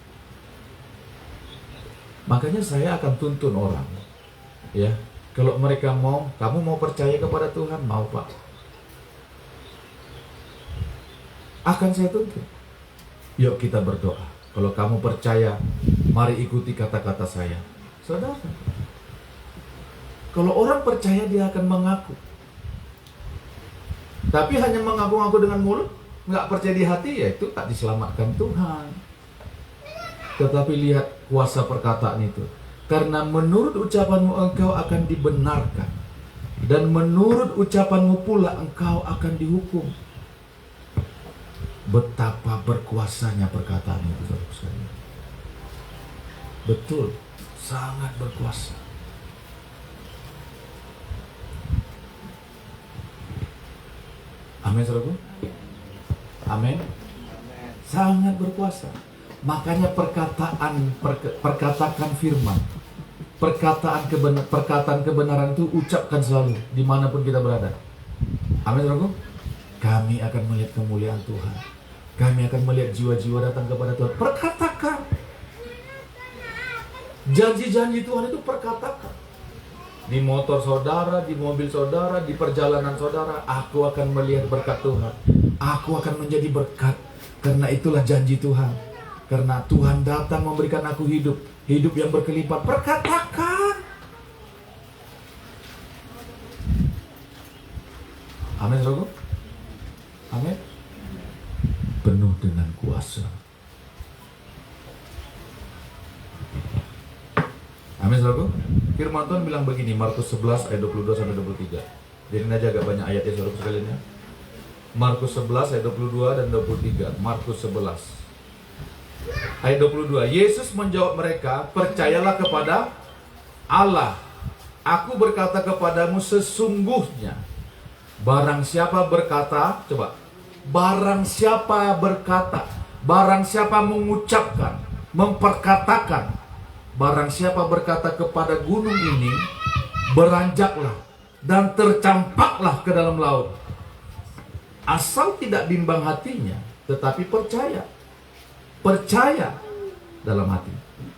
Makanya saya akan tuntun orang, ya, kalau mereka mau, kamu mau percaya kepada Tuhan? Mau, Pak. akan saya tuntut. Yuk kita berdoa. Kalau kamu percaya, mari ikuti kata-kata saya. Saudara, kalau orang percaya dia akan mengaku. Tapi hanya mengaku-ngaku dengan mulut, nggak percaya di hati, ya itu tak diselamatkan Tuhan. Tetapi lihat kuasa perkataan itu. Karena menurut ucapanmu engkau akan dibenarkan. Dan menurut ucapanmu pula engkau akan dihukum. Betapa berkuasanya perkataan itu, saudara. Betul, sangat berkuasa. Amin, saudaraku. Amin. Sangat berkuasa. Makanya perkataan firman, perkataan kebenaran itu ucapkan selalu dimanapun kita berada. Amin, saudaraku. Kami akan melihat kemuliaan Tuhan. Kami akan melihat jiwa-jiwa datang kepada Tuhan. Perkatakan. Janji-janji Tuhan itu perkatakan. Di motor saudara, di mobil saudara, di perjalanan saudara, aku akan melihat berkat Tuhan. Aku akan menjadi berkat. Karena itulah janji Tuhan. Karena Tuhan datang memberikan aku hidup. Hidup yang berkelipat. Perkatakan. Amin, saudaraku. Amin. Penuh dengan kuasa. Amin, saudaraku. Firman Tuhan bilang begini, Markus 11 ayat 22 sampai 23. Jadi ini aja agak banyak ayat ya, saudaraku sekalian ya. Markus 11 ayat 22 dan 23. Markus 11 ayat 22. Yesus menjawab mereka, percayalah kepada Allah. Aku berkata kepadamu sesungguhnya, barang siapa berkata, coba, barang siapa berkata, barang siapa mengucapkan, memperkatakan, barang siapa berkata kepada gunung ini, beranjaklah dan tercampaklah ke dalam laut. Asal tidak bimbang hatinya, tetapi percaya. Percaya dalam hati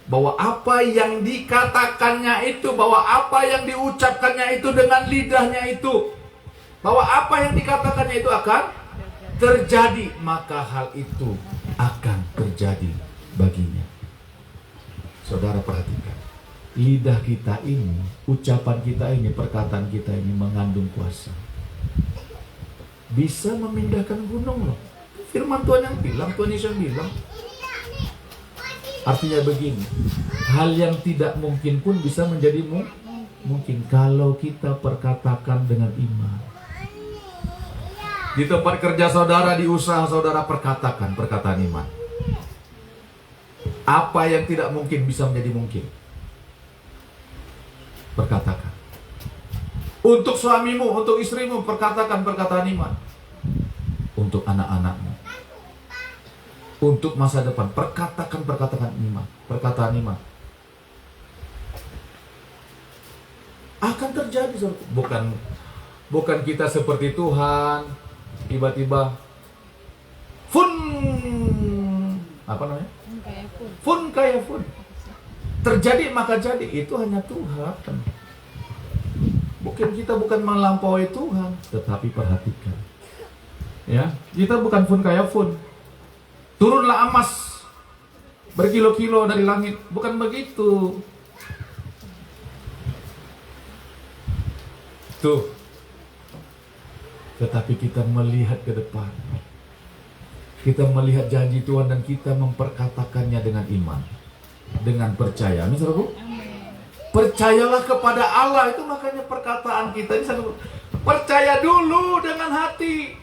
bahwa apa yang dikatakannya itu, bahwa apa yang diucapkannya itu dengan lidahnya itu, bahwa apa yang dikatakannya itu akan terjadi, maka hal itu akan terjadi baginya. Saudara perhatikan, lidah kita ini, ucapan kita ini, perkataan kita ini mengandung kuasa. Bisa memindahkan gunung loh. Firman Tuhan yang bilang, Tuhan Yesus yang bilang. Artinya begini, hal yang tidak mungkin pun bisa menjadi mungkin kalau kita perkatakan dengan iman. Di tempat kerja saudara, di usaha saudara, perkatakan perkataan iman. Apa yang tidak mungkin bisa menjadi mungkin. Perkatakan. Untuk suamimu, untuk istrimu, perkatakan perkataan iman. Untuk anak-anakmu, untuk masa depan, perkatakan iman, perkataan iman. Akan terjadi, bukan kita seperti Tuhan, tiba-tiba fun kayak fun. Terjadi maka jadi, itu hanya Tuhan. Bukan melampaui Tuhan, tetapi perhatikan. Ya, kita bukan fun kayak fun. Turunlah emas berkilo-kilo dari langit, bukan begitu. Tuh. Tetapi kita melihat ke depan. Kita melihat janji Tuhan dan kita memperkatakannya dengan iman, dengan percaya. Amin, saudaraku. Percayalah kepada Allah, itu makanya perkataan kita ini satu. Percaya dulu dengan hati.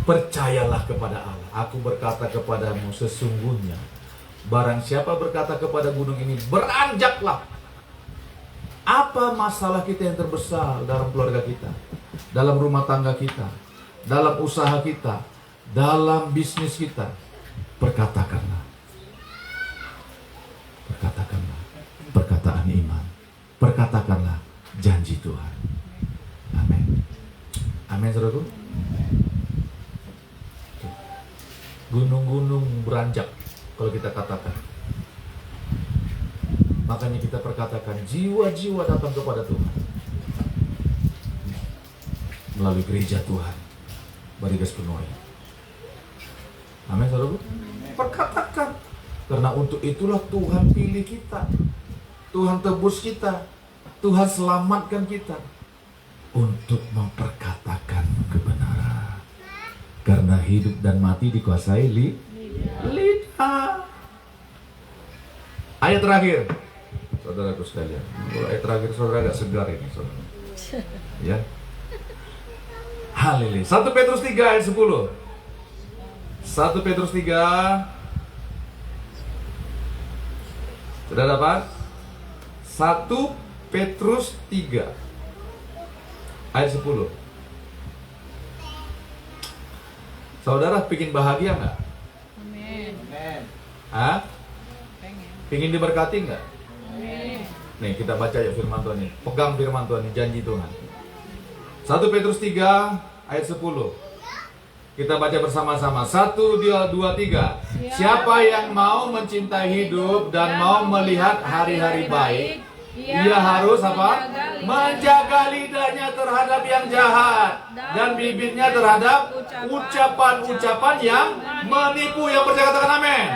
Percayalah kepada Allah. Aku berkata kepadamu sesungguhnya, barang siapa berkata kepada gunung ini, beranjaklah. Apa masalah kita yang terbesar dalam keluarga kita, dalam rumah tangga kita, dalam usaha kita, dalam bisnis kita? Perkatakanlah. Perkatakanlah perkataan iman. Perkatakanlah janji Tuhan. Amin. Amin, saudaraku. Gunung-gunung beranjak kalau kita katakan. Makanya kita perkatakan, jiwa-jiwa datang kepada Tuhan melalui gereja Tuhan, barigas penuh. Amin, saudara. Perkatakan. Karena untuk itulah Tuhan pilih kita. Tuhan tebus kita. Tuhan selamatkan kita. Untuk memperkatakan kebenaran. Karena hidup dan mati dikuasai lidah. Ayat terakhir. Saudaraku sekalian. Kalau ayat terakhir saudara agak segar ini, saudara. Ya. Haleluya. 1 Petrus 3 ayat 10. 1 Petrus 3. Sudah dapat? 1 Petrus 3 ayat 10. Saudara pingin bahagia nggak? Amin. Hah? Pengen. Pingin diberkati nggak? Amin. Nih kita baca ya firman Tuhan ini. Pegang firman Tuhan ini, janji Tuhan. 1 Petrus 3 ayat 10. Kita baca bersama-sama. 1, 2, 3. Siapa yang mau mencintai hidup dan mau melihat hari-hari baik, ia harus apa? Menjaga lidahnya terhadap yang jahat dan bibirnya terhadap ucapan-ucapan yang menipu. Yang percaya katakan amin.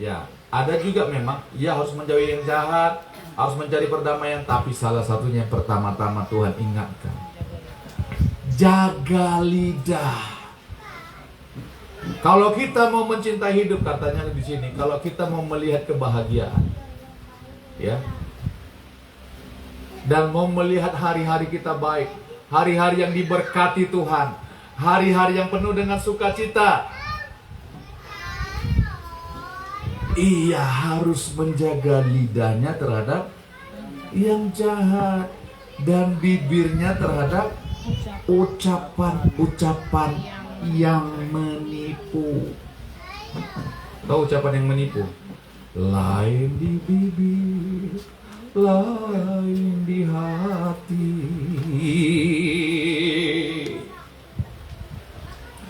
Ya, ada juga memang ia harus menjauhi yang jahat, harus mencari perdamaian, tapi salah satunya yang pertama-tama Tuhan ingatkan. Jaga lidah. Kalau kita mau mencintai hidup, katanya di sini, kalau kita mau melihat kebahagiaan, ya, dan mau melihat hari-hari kita baik, hari-hari yang diberkati Tuhan, hari-hari yang penuh dengan sukacita, ia harus menjaga lidahnya terhadap yang jahat dan bibirnya terhadap ucapan-ucapan yang menipu. Tahu ucapan yang menipu? Lain di bibir, lain di hati.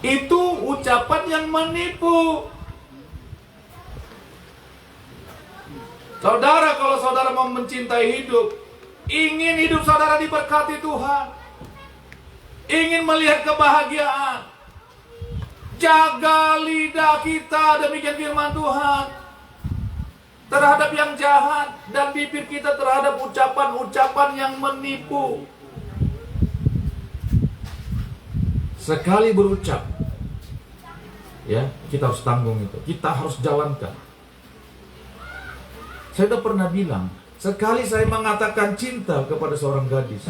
Itu ucapan yang menipu. Saudara, kalau saudara mau mencintai hidup, ingin hidup saudara diberkati Tuhan, ingin melihat kebahagiaan, jaga lidah kita, demikian firman Tuhan, terhadap yang jahat, dan bibir kita terhadap ucapan-ucapan yang menipu. Sekali berucap, ya, kita harus tanggung itu, kita harus jalankan. Saya sudah pernah bilang, sekali saya mengatakan cinta kepada seorang gadis,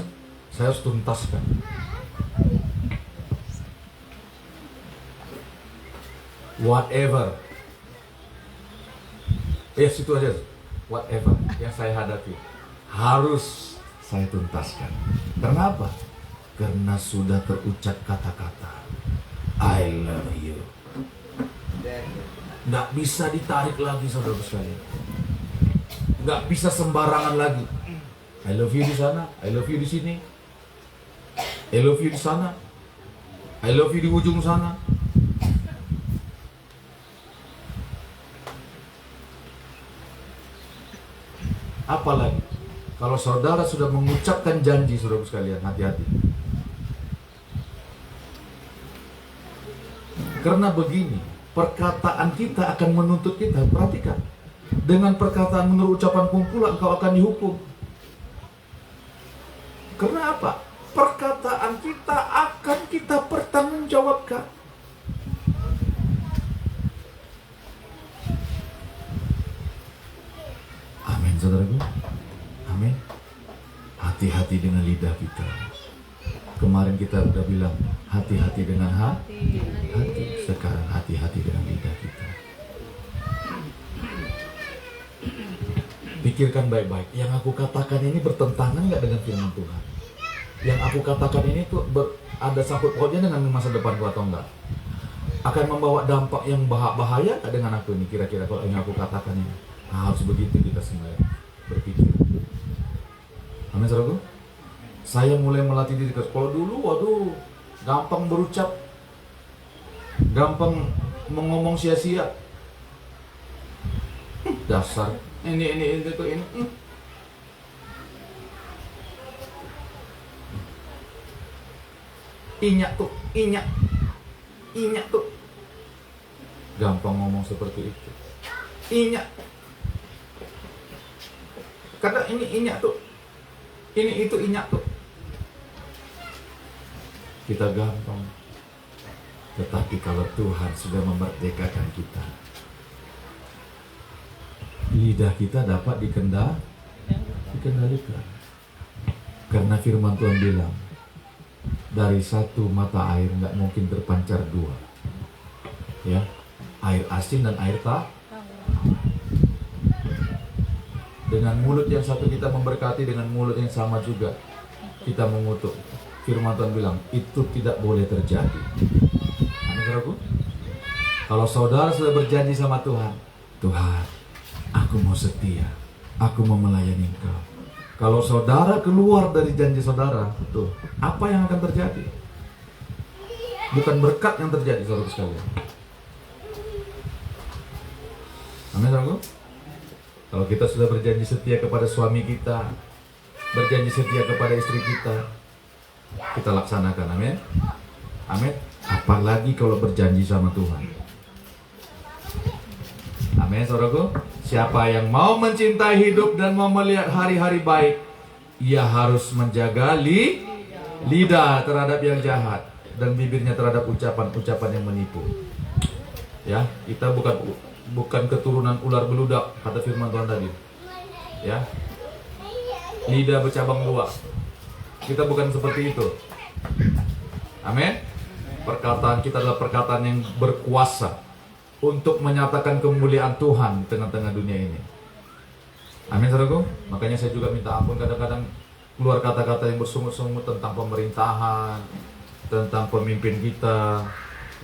saya harus tuntaskan. Whatever, situ aja. Whatever yang saya hadapi harus saya tuntaskan. Kenapa? Karena sudah terucap kata-kata I love you. Nggak bisa ditarik lagi, saudara sekalian. Nggak bisa sembarangan lagi. I love you di sana, I love you di sini, I love you di sana, I love you di ujung sana. Apalagi kalau saudara sudah mengucapkan janji, saudara sekalian, hati-hati. Karena begini, perkataan kita akan menuntut kita. Perhatikan, dengan perkataan menurut ucapanmu pula engkau akan dihukum. Karena apa? Perkataan kita akan kita pertanggungjawabkan. Amin, saudaraku. Amin. Hati-hati dengan lidah kita. Kemarin kita udah bilang hati-hati dengan hati. Sekarang hati-hati dengan lidah kita. Pikirkan baik-baik. Yang aku katakan ini bertentangan nggak dengan firman Tuhan? Yang aku katakan ini tuh ada sangkut pautnya dengan masa depanku atau enggak? Akan membawa dampak yang bahaya nggak dengan aku ini? Kira-kira kalau yang aku katakan ini. Nah, harus begitu kita semua berpikir. Amin, saudaraku. Saya mulai melatih diri. Kalau dulu, waduh, gampang berucap, gampang mengomong sia-sia. Dasar ini. Inyak tuh, inyak. Inyak tuh. Gampang ngomong seperti itu. Inyak. Karena ini inyak tuh. Ini itu inyak tuh. Kita gampang. Tetapi kalau Tuhan sudah memerdekakan kita, lidah kita dapat dikendalikan. Karena firman Tuhan bilang, dari satu mata air nggak mungkin terpancar dua, ya, air asin dan air tawar. Dengan mulut yang satu kita memberkati, dengan mulut yang sama juga kita mengutuk. Firman Tuhan bilang itu tidak boleh terjadi. Amin, saudaraku. Kalau saudara sudah berjanji sama Tuhan, Tuhan, aku mau setia, aku mau melayani Engkau. Kalau saudara keluar dari janji saudara, tuh, apa yang akan terjadi? Bukan berkat yang terjadi, saudara sekalian. Amin, saudaraku. Kalau kita sudah berjanji setia kepada suami kita, berjanji setia kepada istri kita laksanakan. Amin. Amin. Apalagi kalau berjanji sama Tuhan. Amin, saudaraku. Siapa yang mau mencintai hidup dan mau melihat hari-hari baik, ia harus menjaga lidah terhadap yang jahat dan bibirnya terhadap ucapan-ucapan yang menipu. Ya, kita bukan keturunan ular beludak, kata firman Tuhan tadi. Ya. Lidah bercabang dua. Kita bukan seperti itu. Amin. Perkataan kita adalah perkataan yang berkuasa untuk menyatakan kemuliaan Tuhan di tengah-tengah dunia ini. Amin, saudaraku. Makanya saya juga minta ampun kadang-kadang keluar kata-kata yang bersungut-sungut tentang pemerintahan, tentang pemimpin kita.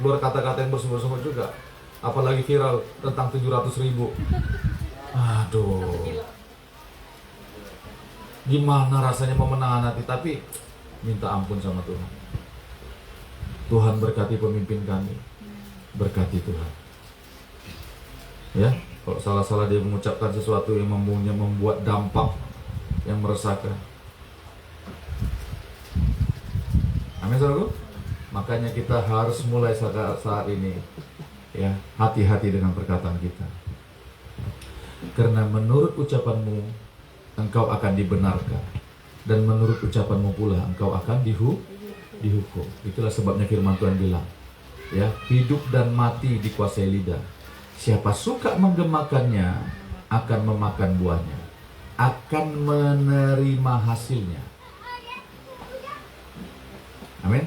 Keluar kata-kata yang bersungut-sungut juga. Apalagi viral tentang 700.000. Aduh. Gimana rasanya mau menahan hati, tapi minta ampun sama Tuhan. Tuhan berkati pemimpin kami. Berkati Tuhan. Ya, kalau salah-salah dia mengucapkan sesuatu yang membuat dampak yang meresahkan. Amin, saudaraku. Makanya kita harus mulai saat ini, ya, hati-hati dengan perkataan kita. Karena menurut ucapanmu engkau akan dibenarkan, dan menurut ucapanmu pula engkau akan dihukum. Itulah sebabnya firman Tuhan bilang, ya, hidup dan mati dikuasai lidah. Siapa suka menggemakannya akan memakan buahnya, akan menerima hasilnya. Amin.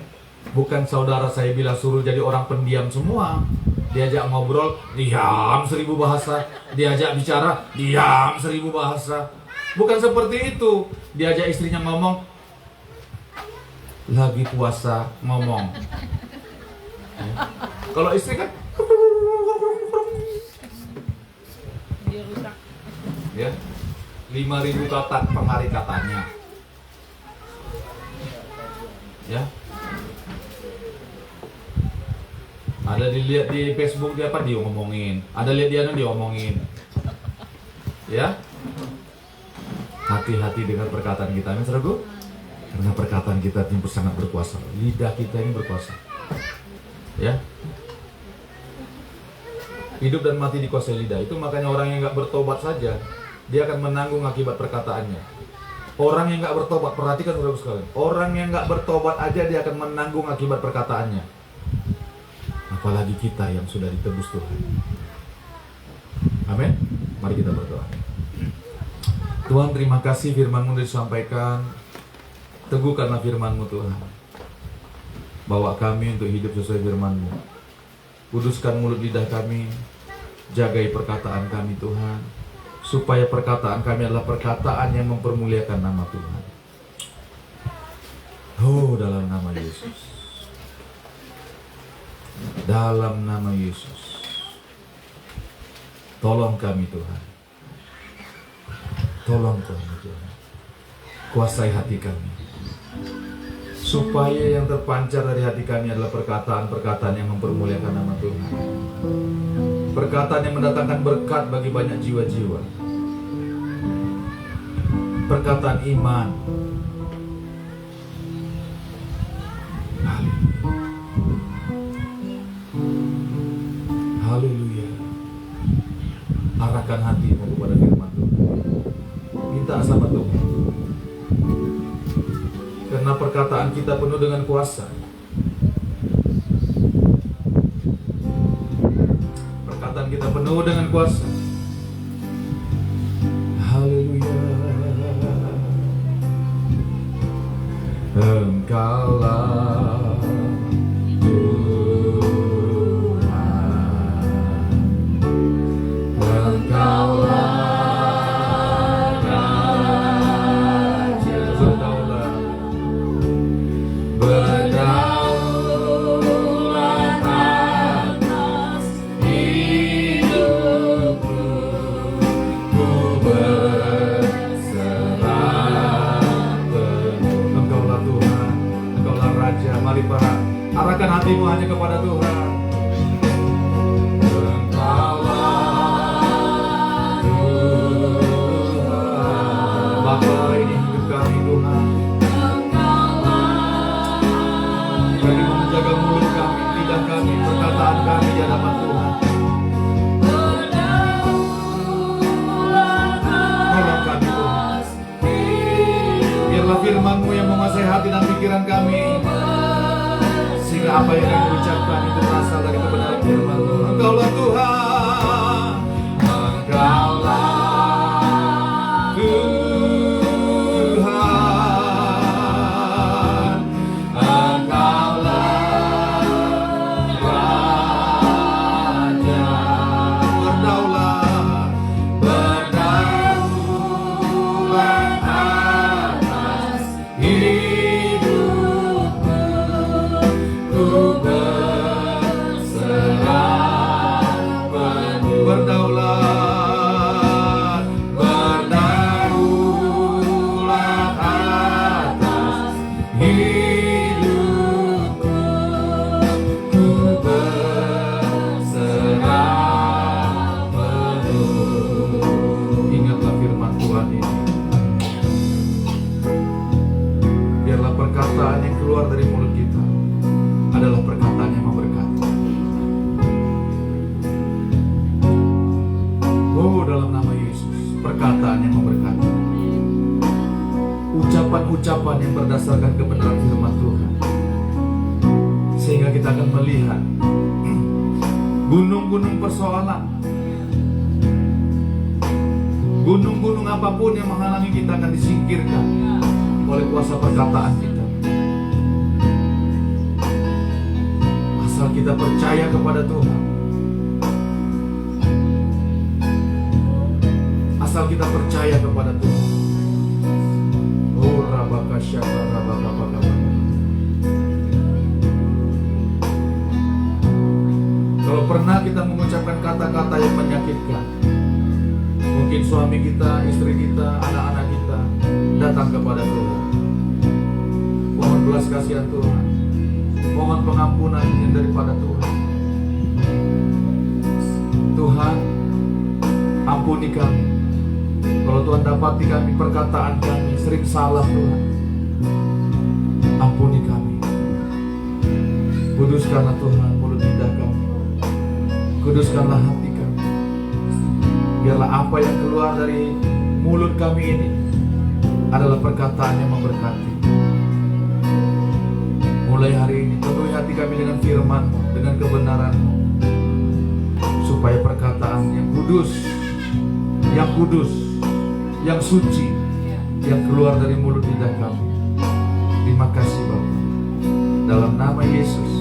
Bukan saudara saya bilang suruh jadi orang pendiam semua. Diajak ngobrol, diam 1000 bahasa. Diajak bicara, diam 1000 bahasa. Bukan seperti itu. Diajak istrinya ngomong, lagi puasa ngomong. Ya. Kalau istri kan, ya, 5.000 kata penghari katanya. Ya. Ada dilihat di Facebook dia apa dia ngomongin. Ada lihat dia ngomongin. Ya. Hati-hati dengan perkataan kita, amin, saudaraku. Karena perkataan kita itu sangat berkuasa. Lidah kita ini berkuasa. Ya. Hidup dan mati dikuasai lidah. Itu makanya orang yang nggak bertobat saja, dia akan menanggung akibat perkataannya. Orang yang nggak bertobat, perhatikan saudara sekalian. Orang yang nggak bertobat aja dia akan menanggung akibat perkataannya. Apalagi kita yang sudah ditebus Tuhan. Amin. Mari kita berdoa. Tuhan, terima kasih firman-Mu disampaikan. Teguhkanlah firman-Mu Tuhan. Bawa kami untuk hidup sesuai firman-Mu. Kuduskan mulut lidah kami. Jagai perkataan kami Tuhan. Supaya perkataan kami adalah perkataan yang mempermuliakan nama Tuhan. Oh, dalam nama Yesus. Dalam nama Yesus. Tolong kami Tuhan. Tolong kami Tuhan. Kuasai hati kami. Supaya yang terpancar dari hati kami adalah perkataan-perkataan yang mempermuliakan nama Tuhan. Perkataan yang mendatangkan berkat bagi banyak jiwa-jiwa. Perkataan iman. Haleluya. Arahkan hatimu kepada firman Tuhan. Minta sama Tuhan. Karena perkataan kita penuh dengan kuasa. Perkataan kita penuh dengan kuasa. Haleluya. Engkaulah Tuhan, Engkaulah Raja, berdaulat atas hidupku, ku berserah penuh. Engkaulah Tuhan, Engkaulah Raja. Mari para arahkan hatimu hanya kepada Tuhan. Engkaulah Tuhan, Bapa, ini hidup kami Tuhan. Kami mau menjaga mulut kami, lidah kami, perkataan kami di hadapan Tuhan. Tolong kami Tuhan. Biarlah firman-Mu yang menguasai hati dan pikiran kami, sehingga apa yang kami ucapkan itu berasal dari kebenaran firman-Mu. Engkaulah Tuhan, Engkaulah Tuhan, Engkaulah Raja, berdaulat, berdaulat atas hidupku, ku berserah penuh. Berdaulat, berdaulat atas hidupku, ku berserah penuh. Ingatlah firman Tuhan ini. Biarlah perkataan yang keluar dari mulut kita adalah perkataan yang memberkati. Oh, dalam nama Yesus, perkataan yang memberkati. Ucapan-ucapan yang berdasarkan kebenaran firman Tuhan. Sehingga kita akan melihat gunung-gunung persoalan, gunung-gunung apapun yang menghalangi kita akan disingkirkan oleh kuasa perkataan kita. Asal kita percaya kepada Tuhan, asal kita percaya kepada Tuhan. Oh, rabakasyaka, rabakabakabak. Kalau pernah kita mengucapkan kata-kata yang menyakitkan, mungkin suami kita, istri kita, anak-anak kita datang kepada Tuhan. Mohon belas kasihan Tuhan, mohon pengampunan yang daripada Tuhan. Tuhan, ampuni kami. Kalau Tuhan dapati kami, perkataan kami sering salah Tuhan, ampuni kami. Kuduskanlah Tuhan mulut lidah kami, kuduskanlah hati kami. Biarlah apa yang keluar dari mulut kami ini adalah perkataan yang memberkati. Mulai hari ini penuhi hati kami dengan firman-Mu, dengan kebenaran-Mu, supaya perkataan yang kudus, yang suci, yang keluar dari mulut lidah kami. Terima kasih Bapa. Dalam nama Yesus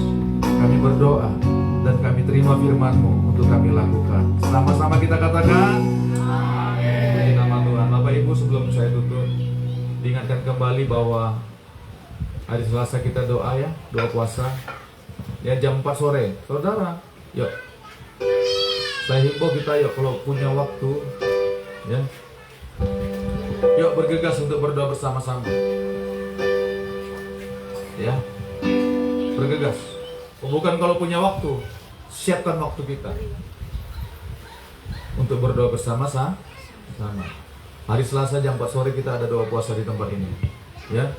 kami berdoa dan kami terima firman-Mu untuk kami lakukan. Sama-sama kita katakan amin. Puji nama Tuhan. Bapak Ibu, sebelum saya tutup, diingatkan kembali bahwa hari Selasa kita doa ya, doa puasa ya, jam 4 sore. Saudara, yuk, saya himbau kita yuk, kalau punya waktu ya, yuk bergegas untuk berdoa bersama-sama ya, bergegas. Bukan kalau punya waktu, siapkan waktu kita untuk berdoa bersama-sama. Hari Selasa jam 4 sore kita ada doa puasa di tempat ini ya.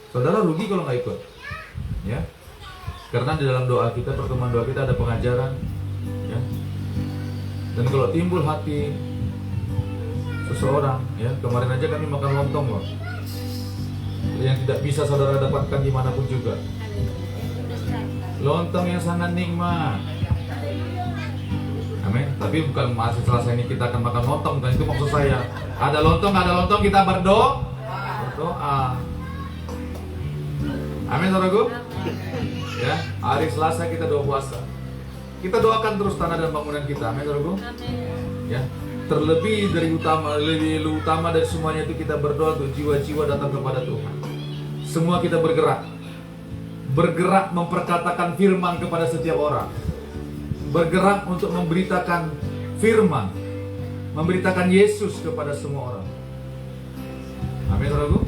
Saudara rugi kalau nggak ikut ya, karena di dalam doa kita, pertemuan doa kita ada pengajaran, Ya. Dan kalau timbul hati seseorang, ya, kemarin aja kami makan lontong loh, yang tidak bisa saudara dapatkan dimanapun juga. Lontong yang sangat nikmat. Amin. Tapi bukan masih selesai ini kita akan makan lontong, bukan itu maksud saya. Ada lontong kita berdoa. Amin, saudaraku. Ya, hari Selasa kita doa puasa. Kita doakan terus tanah dan bangunan kita. Amin, saudaraku. Ya, terlebih dari lebih utama dari semuanya itu kita berdoa untuk jiwa-jiwa datang kepada Tuhan. Semua kita bergerak memperkatakan firman kepada setiap orang, bergerak untuk memberitakan firman, memberitakan Yesus kepada semua orang. Amin, saudaraku.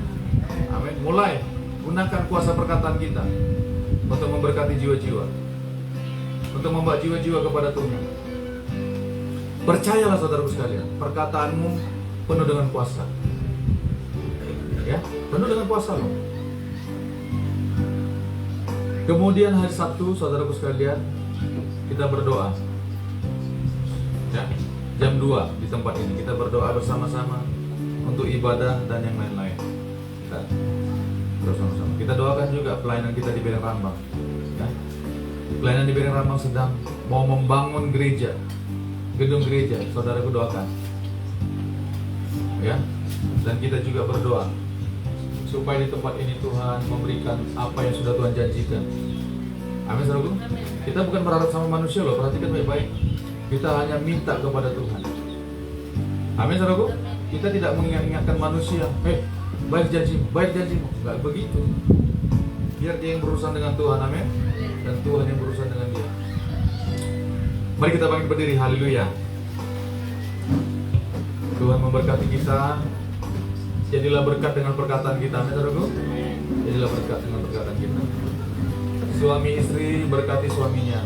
Amin. Mulai gunakan kuasa perkataan kita untuk memberkati jiwa-jiwa, untuk membawa jiwa-jiwa kepada Tuhan. Percayalah saudaraku sekalian, perkataanmu penuh dengan kuasa. Ya, penuh dengan kuasa loh. Kemudian hari Sabtu, saudaraku sekalian, kita berdoa. Ya, jam 2 di tempat ini kita berdoa bersama-sama untuk ibadah dan yang lain-lain. Kita bersama-sama. Kita doakan juga pelayanan kita di Bereng Rambang. Ya. Pelayanan di Bereng Rambang sedang mau membangun gereja, gedung gereja. Saudaraku doakan. Ya. Dan kita juga berdoa supaya di tempat ini Tuhan memberikan apa yang sudah Tuhan janjikan. Amin, saudaraku. Kita bukan berharap sama manusia loh, perhatikan baik-baik. Kita hanya minta kepada Tuhan. Amin, saudaraku. Kita tidak mengingat-ingatkan manusia. Baik janjimu. Enggak begitu. Biar dia yang berurusan dengan Tuhan, amin. Dan Tuhan yang berurusan dengan dia. Mari kita bangkit berdiri, haleluya. Tuhan memberkati kita. Jadilah berkat dengan perkataan kita, amin, saudaraku. Jadilah berkat dengan perkataan kita. Suami istri berkati suaminya,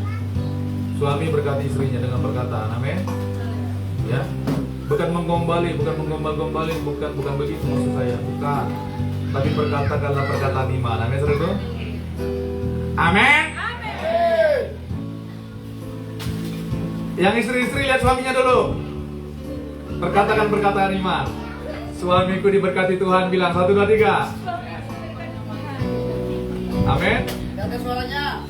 suami berkati istrinya dengan perkataan, amin. Ya, bukan menggombali, bukan begitu maksud saya, bukan. Tapi perkatakanlah perkataan iman, amin, saudaraku. Amin. Yang istri-istri lihat suaminya dulu, perkatakan perkataan iman. Suamiku diberkati Tuhan, bilang 1, 2, 3. Amin. Ada suaranya.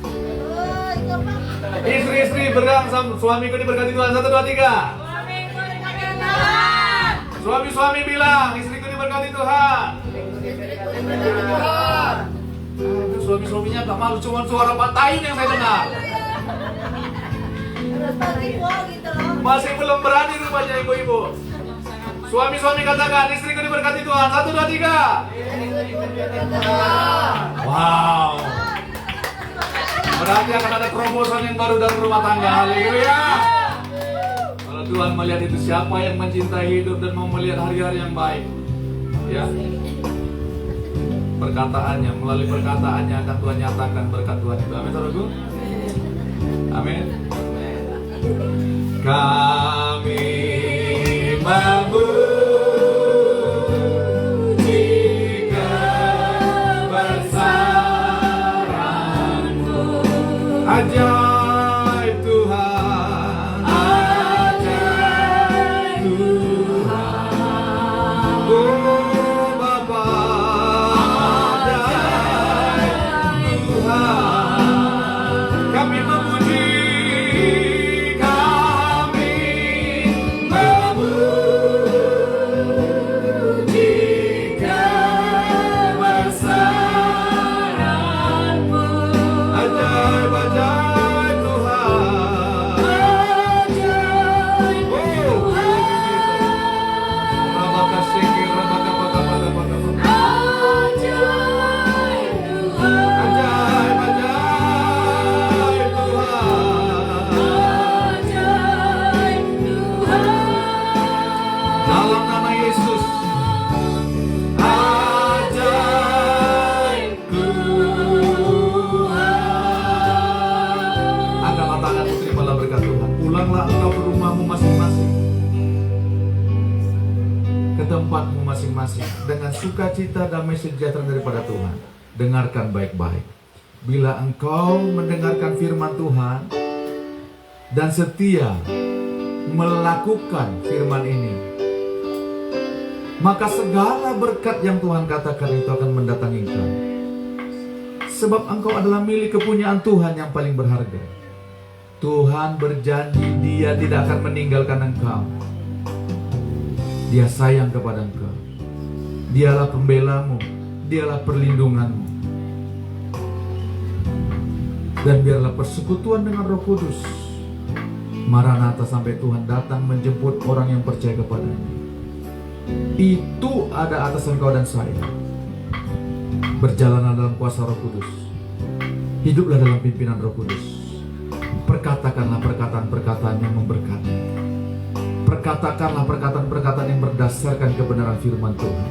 Istri-istri berang, suamiku diberkati Tuhan, 1, 2, 3. Suami-suami bilang, istriku diberkati Tuhan. Suami-suaminya gak malu, cuma suara patahin yang saya dengar. Masih belum berani rupanya ibu-ibu. Suami-suami katakan, istriku diberkati Tuhan, 1, 2, 3. Wow. Berarti akan ada terobosan yang baru dalam rumah tangga. Haleluya. Kalau Tuhan melihat itu, siapa yang mencintai hidup dan mau melihat hari-hari yang baik, ya, perkataannya, melalui perkataannya akan Tuhan nyatakan berkat Tuhan itu. Amin, saudaraku. Amin. Kami memuji kebesaran-Mu, ajaib Tuhan, ajaib Tuhan, oh Bapa, ajaib Tuhan, kami memuji. Tempatmu masing-masing dengan sukacita, damai sejahtera daripada Tuhan. Dengarkan baik-baik. Bila engkau mendengarkan firman Tuhan, dan setia melakukan firman ini, maka segala berkat yang Tuhan katakan itu akan mendatangi engkau. Sebab engkau adalah milik kepunyaan Tuhan yang paling berharga. Tuhan berjanji Dia tidak akan meninggalkan engkau. Dia sayang kepada engkau. Dialah pembelamu, Dialah perlindunganmu. Dan biarlah persekutuan dengan Roh Kudus, Maranatha, sampai Tuhan datang menjemput orang yang percaya kepadanya. Itu ada atas engkau dan saya. Berjalanlah dalam kuasa Roh Kudus. Hiduplah dalam pimpinan Roh Kudus. Perkatakanlah perkataan-perkataan yang memberkati. Perkatakanlah perkataan-perkataan yang berdasarkan kebenaran firman Tuhan.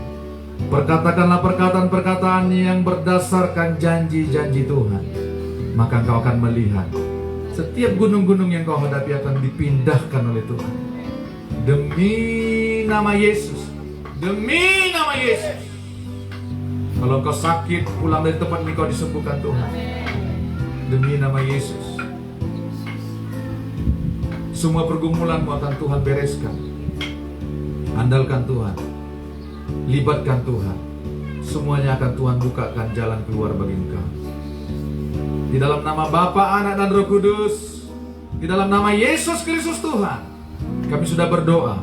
Perkatakanlah perkataan-perkataan yang berdasarkan janji-janji Tuhan. Maka engkau akan melihat setiap gunung-gunung yang kau hadapi akan dipindahkan oleh Tuhan. Demi nama Yesus. Demi nama Yesus. Kalau engkau sakit, pulang dari tempat ini kau disembuhkan Tuhan. Demi nama Yesus. Semua pergumulanmu akan Tuhan bereskan. Andalkan Tuhan. Libatkan Tuhan. Semuanya akan Tuhan bukakan jalan keluar bagi engkau. Di dalam nama Bapa, Anak, dan Roh Kudus. Di dalam nama Yesus Kristus Tuhan. Kami sudah berdoa.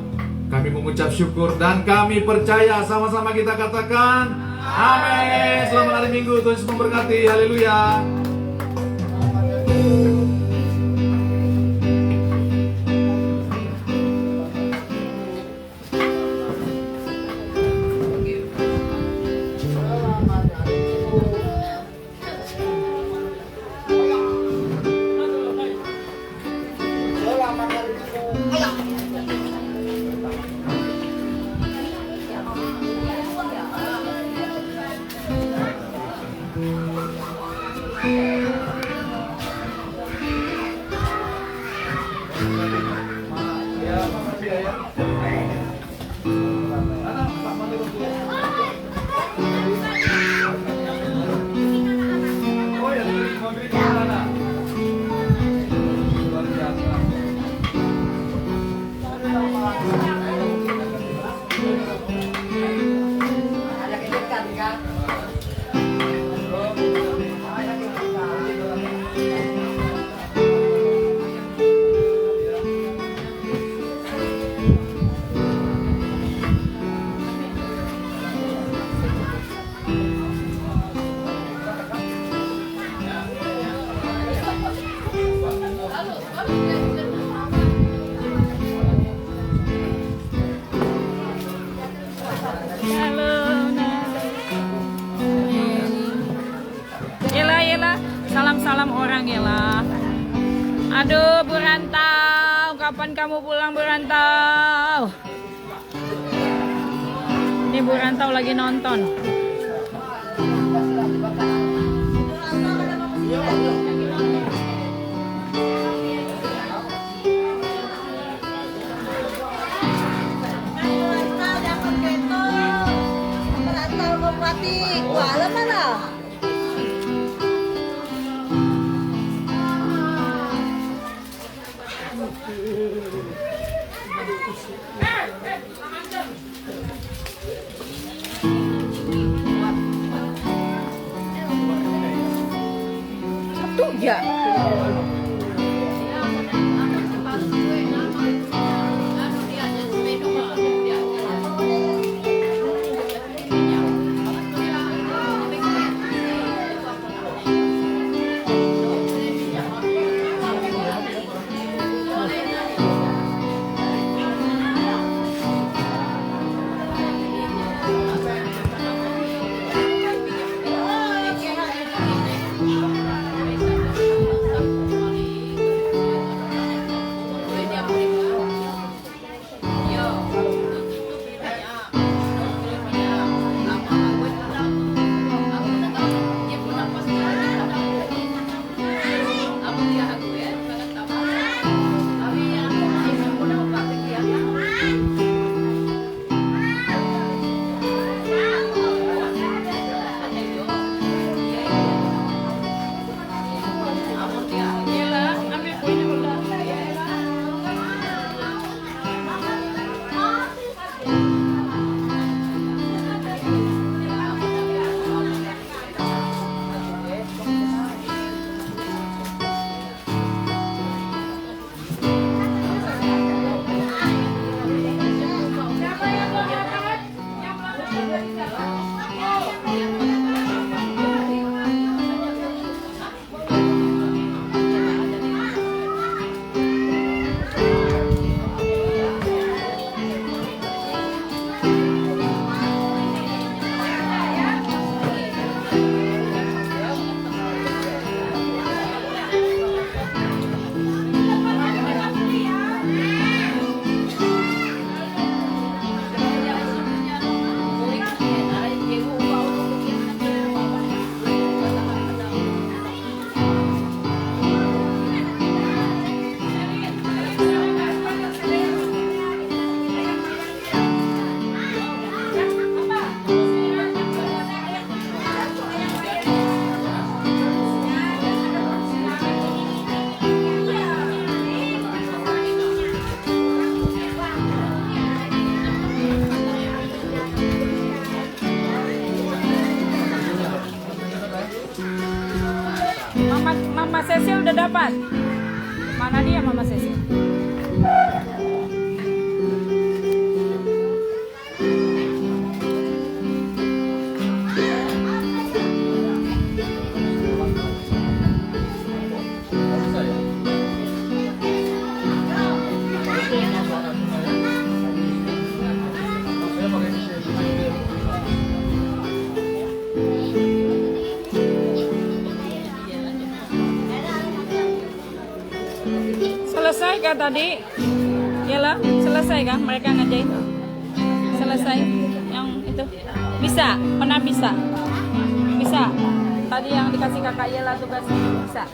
Kami mengucap syukur dan kami percaya. Sama-sama kita katakan amin. Selamat hari Minggu, Tuhan Yesus memberkati. Haleluya. Salam-salam orang ya lah. Aduh, Bu Rantau, kapan kamu pulang, Bu Rantau? Ini Bu Rantau lagi nonton. Satu ya. cepat. Mana dia Mama Sesi? Selesai kah tadi? Yalah, selesai kah mereka ngajin? Selesai yang itu? Bisa? Pernah bisa? Bisa? Tadi yang dikasih kakak Yela tugasnya bisa?